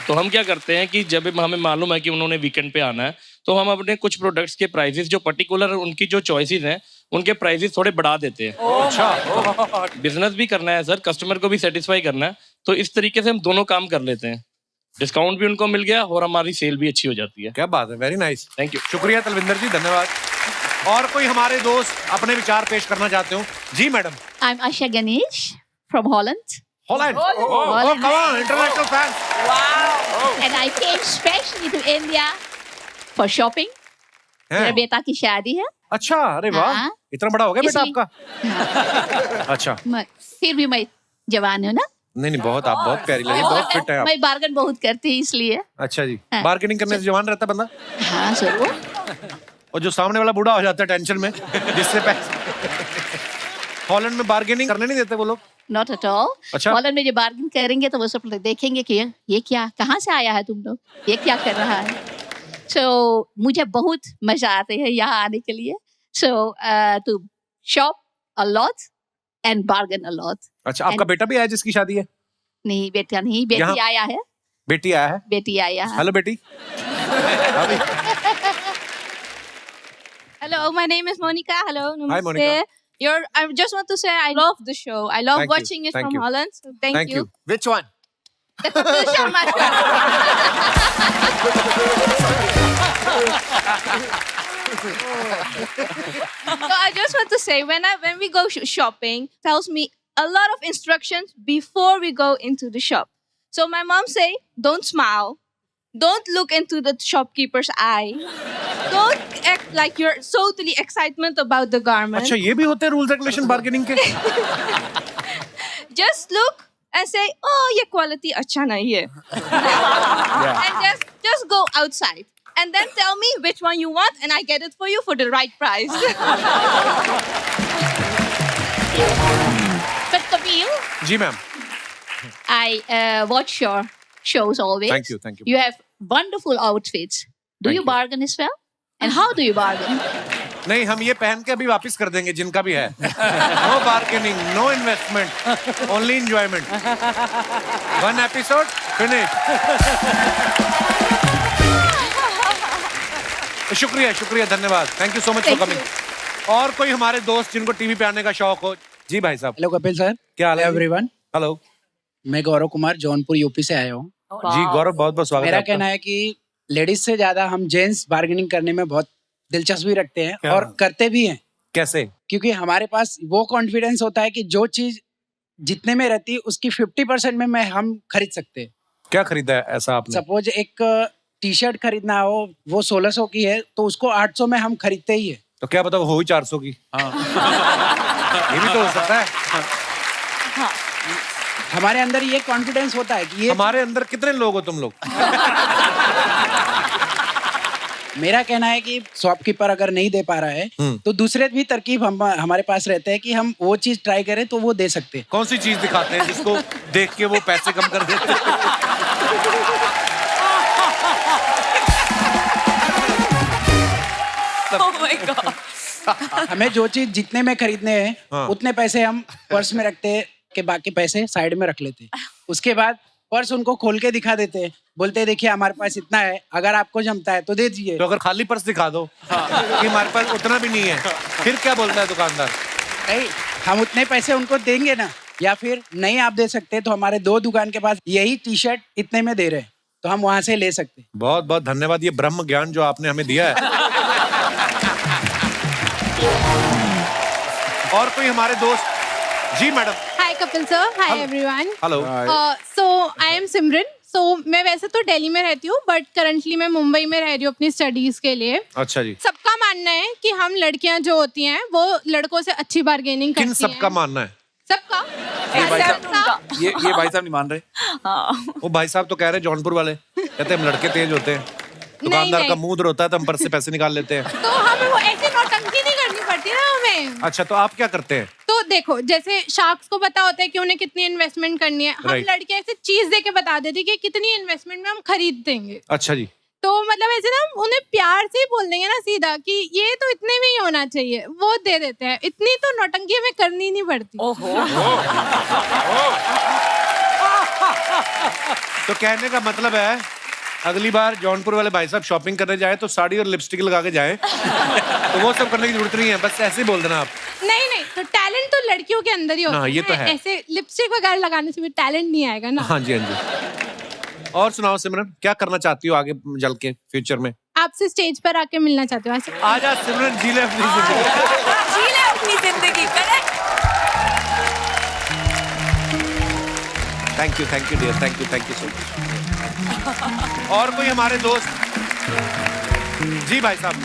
तो हम क्या करते हैं कि जब हमें मालूम है कि उन्होंने वीकेंड पे आना है, तो हम अपने कुछ प्रोडक्ट्स के प्राइसेस जो पर्टिकुलर उनकी जो चॉइसेस हैं उनके प्राइसेस थोड़े बढ़ा देते हैं. अच्छा. बिजनेस भी करना है सर, कस्टमर को भी सेटिस्फाई करना है, तो इस तरीके से हम दोनों काम कर लेते हैं. डिस्काउंट भी उनको मिल गया और हमारी सेल भी अच्छी हो जाती है. क्या बात है, वेरी नाइस. Thank you. शुक्रिया तलविंदर जी, धन्यवाद. और कोई हमारे दोस्त अपने विचार पेश करना चाहते हो? जी madam. I'm Asha Ganesh from Holland. Holland. Holland. Oh, come on, international fans. Wow. And I came specially to India for shopping. मेरे बेटा की शादी है. अच्छा, अरे वाह. हाँ. इतना बड़ा हो गया बेटा इसलिए- आपका? अच्छा. फिर भी मैं जवान हूँ ना. नहीं बहुत, आप बहुत प्यारी लगी, बहुत फिट है आप. मैं बार्गेन बहुत करती हूँ इसलिए. अच्छा जी. हाँ. बार्गेनिंग करने से जवान रहता बंदा. हाँ जरूर. और जो सामने वाला बूढ़ा हो जाता है टेंशन में, जिससे पैसे. हॉलैंड में बार्गेनिंग करने नहीं देते वो लोग? Not at all. अच्छा. हॉलैंड में जो बार्गेन करेंगे तो वो सब देखेंगे कि ये क्या, कहाँ से आया है तुम लोग, ये क्या कर रहा है. So मुझे बहुत मजा आते हैं यहाँ आने के लिए. So to shop a lot and bargain a lot. अच्छा, आपका बेटा भी आया जिसकी शादी है? नहीं बेटा नहीं, बेटी यहाँ- आया है. बेटी आया है. बेटी आया है. हेलो बेटी. Hello, my name is Monica. Hello, Hi, Monica. I just want to say I love the show. I love Thank you. watching it Thank from you. Holland. So thank you. Which one? The Kapil Sharma So I just want to say when we go shopping, tells me a lot of instructions before we go into the shop. So my mom say, don't smile, don't look into the shopkeeper's eye, don't act like you're totally excitement about the garment. अच्छा ये भी होते हैं rules regulation bargaining के? Just look and say, oh, ये quality अच्छा नहीं है. And just go outside. And then tell me which one you want and I get it for you for the right price. But Kapil, ji ma'am. I watch your shows always. Thank you, thank you. You have wonderful outfits. Do you bargain as well? And how do you bargain? नहीं हम ये पहन के अभी वापस कर देंगे जिनका भी है. No bargaining, no investment, only enjoyment. One episode finish. शुक्रिया धन्यवाद. Thank you so much for coming. और कोई हमारे दोस्त जिनको टीवी पे आने का शौक हो? जी भाई साहब. Hello Kapil sir. क्या हाल है एवरीवन? हेलो. मैं गौरव कुमार जौनपुर यूपी से आया हूँ. जी गौरव बहुत बहुत स्वागत है. मेरा कहना है कि लेडीज से ज्यादा हम जेंट्स बार्गेनिंग करने में बहुत दिलचस्पी रखते हैं और करते भी हैं. कैसे? क्योंकि हमारे पास वो कॉन्फिडेंस होता है कि जो चीज जितने में रहती है उसकी 50% में हम खरीद सकते हैं. क्या खरीदा है ऐसा आपने? सपोज एक टी शर्ट खरीदना हो, वो 1600 की है तो उसको 800 में हम खरीदते ही है. तो क्या पता वो हो ही 400 की. ये भी तो हो सकता है. हमारे अंदर ये कॉन्फिडेंस होता है कि ये हमारे अंदर कितने लोग हो तुम लोग? मेरा कहना है कि शॉपकीपर अगर नहीं दे पा रहा है तो दूसरे भी तरकीब हमारे पास रहते हैं कि हम वो चीज ट्राई करें तो वो दे सकते हैं. कौन सी चीज दिखाते हैं जिसको देख के वो पैसे कम कर देते हैं? Oh my God. हमें जो चीज जितने में खरीदने हैं उतने पैसे हम पर्स में रखते हैं कि बाकी पैसे साइड में रख लेते हैं. उसके बाद पर्स उनको खोल के दिखा देते हैं, बोलते हैं देखिए हमारे पास इतना है, अगर आपको जमता है तो दे दीजिए. तो अगर खाली पर्स दिखा दो कि हमारे पास उतना भी नहीं है, फिर क्या बोलता है दुकानदार? नहीं, हम उतने पैसे उनको देंगे ना, या फिर नहीं आप दे सकते तो हमारे 2 दुकान के पास यही टी शर्ट इतने में दे रहे हैं तो हम वहां से ले सकते हैं. बहुत बहुत धन्यवाद ये ब्रह्म ज्ञान जो आपने हमें दिया है. और कोई हमारे दोस्त? जी madam. Hi Kapil sir. Hi everyone. Hello. So I am Simran. So मैं वैसे तो दिल्ली में रहती हूँ बट करंटली मैं मुंबई में रह रही हूँ अपनी स्टडीज के लिए. अच्छा जी. सबका मानना है कि हम लड़कियां जो होती हैं वो लड़कों से अच्छी बार्गेनिंग करती हैं. किन सबका मानना है? सबका. ये भाई साहब नहीं मान रहे. वो भाई साहब तो कह रहे जौनपुर वाले, कहते हम लड़के तेज होते हैं, दुकानदार का मुंह होता है तो हम पर्स से पैसे निकाल लेते हैं. तो हमें वो ऐसी नौटंकी नहीं करनी पड़ती ना हमें. अच्छा तो आप क्या करते हैं? तो देखो जैसे शार्क्स को पता होता है कि उन्हें कितनी इन्वेस्टमेंट करनी है, हम लड़के ऐसे चीज दे के बता देते कि कितनी इन्वेस्टमेंट में हम खरीद देंगे. अच्छा जी. तो मतलब ऐसे ना उन्हें प्यार से ही बोल देंगे ना सीधा कि ये तो इतने में ही होना चाहिए, वो दे देते हैं. इतनी तो नौटंकी हमें करनी नहीं पड़ती. तो कहने का मतलब है अगली बार जौनपुर वाले भाई साहब शॉपिंग करने जाए तो साड़ी और लिपस्टिक लगा के जाए. तो वो सब करने की जरूरत नहीं है, बस ऐसे ही बोल देना आप. नहीं तो टैलेंट तो लड़कियों के अंदर ही होता है. ये तो है. ऐसे लिपस्टिक वगैरह लगाने से भी टैलेंट नहीं आएगा ना. हाँ जी. और सुनाओ सिमरन, क्या करना चाहती हो आगे चल के फ्यूचर में? आपसे स्टेज पर आके मिलना चाहती हूँ. आजा सिमरन, जी ले अपनी जिंदगी. जी ले अपनी जिंदगी. Correct. Thank you dear. Thank you so much. और कोई हमारे दोस्त? जी भाई साहब.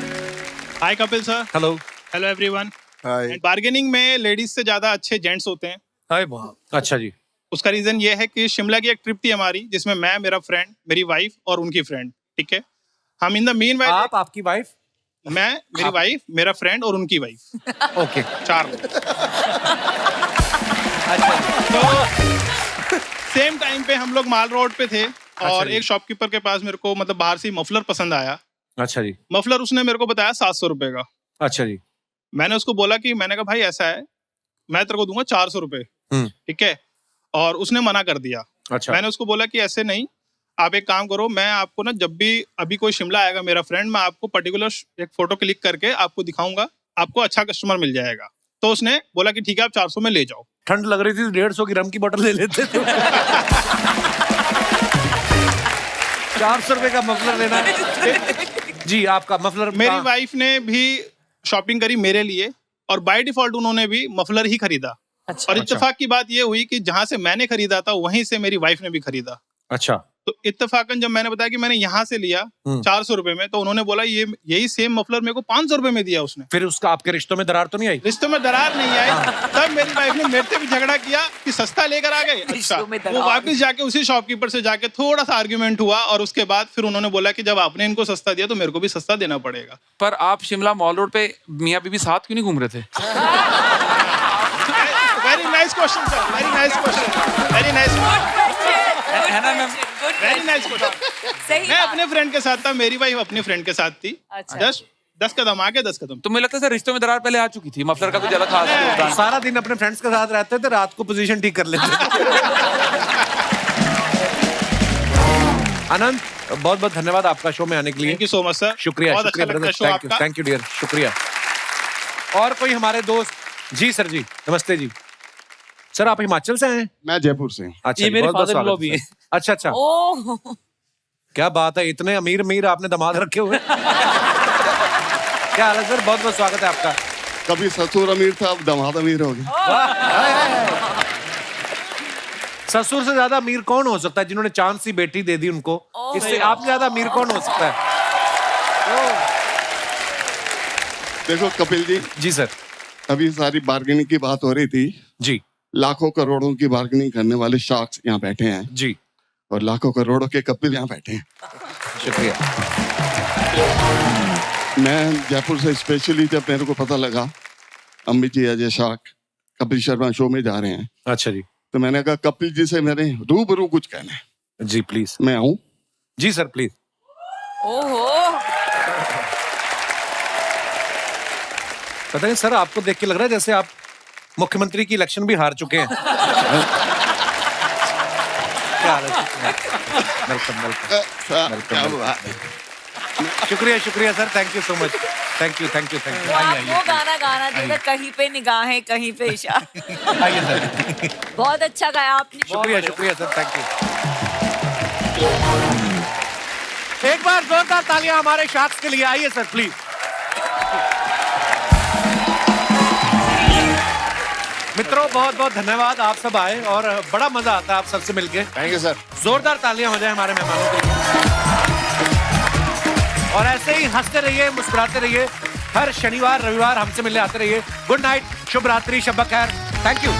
Hi Kapil sir. Hello. Hello everyone. Bargaining में लेडीज से ज्यादा अच्छे जेंट्स होते हैं. हाय बहुत. अच्छा जी. उसका रीजन ये है कि शिमला की एक ट्रिप थी हमारी जिसमें मैं, मेरा फ्रेंड, मेरी वाइफ और उनकी फ्रेंड. ठीक है. हम इन द मीन वाइल. आप, आपकी वाइफ? मैं, मेरी वाइफ, मेरा फ्रेंड और उनकी वाइफ. ओके. 4 लोग. तो सेम टाइम पे हम लोग माल रोड पे थे और एक शॉपकीपर के पास मेरे को मतलब बाहर से मफलर पसंद आया. अच्छा जी. मफलर उसने मेरे को बताया 700 रुपए का. अच्छा जी. मैंने उसको बोला कि मैंने कहा भाई ऐसा है मैं तेरे को दूंगा 400 रुपए. ठीक है. और उसने मना कर दिया. अच्छा. मैंने उसको बोला कि ऐसे नहीं, आप एक काम करो, मैं आपको ना जब भी अभी कोई शिमला आएगा मेरा फ्रेंड, मैं आपको पर्टिकुलर एक फोटो क्लिक करके आपको दिखाऊंगा, आपको अच्छा कस्टमर मिल जाएगा. तो उसने बोला कि ठीक है आप 400 में ले जाओ। ठंड लग रही थी 150 की रम की बोतल ले लेते थे। 400 रुपए का मफलर लेना है। जी आपका मफलर। मेरी वाइफ ने भी शॉपिंग करी मेरे लिए और बाय डिफॉल्ट उन्होंने भी मफलर ही खरीदा। और इत्तेफाक की बात ये हुई कि जहां से मैंने खरीदा था वहीं से मेरी वाइफ ने भी खरीदा। अच्छा। तो इत्तेफाकन जब मैंने बताया कि मैंने यहाँ से लिया 400 रुपए में, तो उन्होंने बोला ये यही सेम मफलर मेरे को 500 रुपए में दिया उसने। फिर उसका आपके रिश्तों में दरार तो नहीं आई? रिश्तों में दरार नहीं आई। तब मेरी वाइफ ने मेरे से भी झगड़ा किया कि सस्ता लेकर आ गए। अच्छा, वो वापस जाके उसी शॉपकीपर से जाके थोड़ा सा आर्ग्यूमेंट हुआ और उसके बाद फिर उन्होंने बोला कि जब आपने इनको सस्ता दिया तो मेरे को भी सस्ता देना पड़ेगा। पर आप शिमला मॉल रोड पे मियाँ बीबी साथ क्यों नहीं घूम रहे थे? Very nice question sir, very nice question, very nice है ना मैम? Very nice question. मैं अपने फ्रेंड के साथ था, मेरी वाइफ अपनी फ्रेंड के साथ थी। जस्ट 10 कदम आगे 10 कदम। तो मुझे लगता है सर रिश्तों में दरार पहले आ चुकी थी, मफलर का कुछ अलग खास। सारा दिन अपने फ्रेंड्स के साथ रहते थे, रात को पोजीशन ठीक कर लेते थे। आनंद बहुत बहुत धन्यवाद आपका शो में आने के लिए। Thank you so much sir. शुक्रिया बहुत शुक्रिया अच्छा लगता है show brother, thank you dear, शुक्रिया। और कोई हमारे दोस्त? जी सर जी, नमस्ते जी। सर आप हिमाचल से हैं? मैं जयपुर से। अच्छा, ये मेरे बहुत-बहुत father-in-law स्वागत भी है। हैं। अच्छा अच्छा, क्या बात है, इतने अमीर अमीर आपने दामाद रखे हुए। क्या हाल है सर, बहुत बहुत स्वागत है आपका। कभी ससुर अमीर था, अब दामाद अमीर हो गए। ससुर से ज्यादा अमीर कौन हो सकता है? जिन्होंने चांद सी बेटी दे दी उनको, इससे आपसे ज्यादा अमीर कौन हो सकता है? देखो कपिल जी। जी सर। अभी सारी बार्गेनिंग की बात हो रही थी जी। लाखों करोड़ों की बार्गेनिंग करने वाले शार्क्स यहाँ बैठे हैं जी, और लाखों करोड़ों के कपिल यहाँ बैठे हैं। शुक्रिया। मैं जयपुर से स्पेशली, जब मेरे को पता लगा अमित जी अजय शार्क कपिल शर्मा शो में जा रहे हैं, अच्छा जी, तो मैंने कहा कपिल जी से मैंने रूबरू कुछ कहना है। जी प्लीज। मैं आऊं? जी सर प्लीज। पता नहीं सर, आपको देख के लग रहा है जैसे आप मुख्यमंत्री की इलेक्शन भी हार चुके हैं। क्या हाल है? वेलकम। शुक्रिया शुक्रिया sir, thank you so much, thank you thank you thank you. आप वो गाना गाना चाहिए, कहीं पे निगाहें कहीं पे इशारे। आइए सर। बहुत अच्छा गाया आपने। शुक्रिया शुक्रिया सर, थैंक यू। एक बार जोरदार तालियां हमारे शार्क्स के लिए, आइए सर प्लीज। मित्रों बहुत बहुत धन्यवाद, आप सब आए और बड़ा मजा आता है आप सबसे मिलके। Thank you sir. जोरदार तालियां हो जाए हमारे मेहमानों के लिए। और ऐसे ही हंसते रहिए, मुस्कुराते रहिए, हर शनिवार रविवार हमसे मिलने आते रहिए। गुड नाइट, शुभ रात्रि, शब खैर, थैंक यू।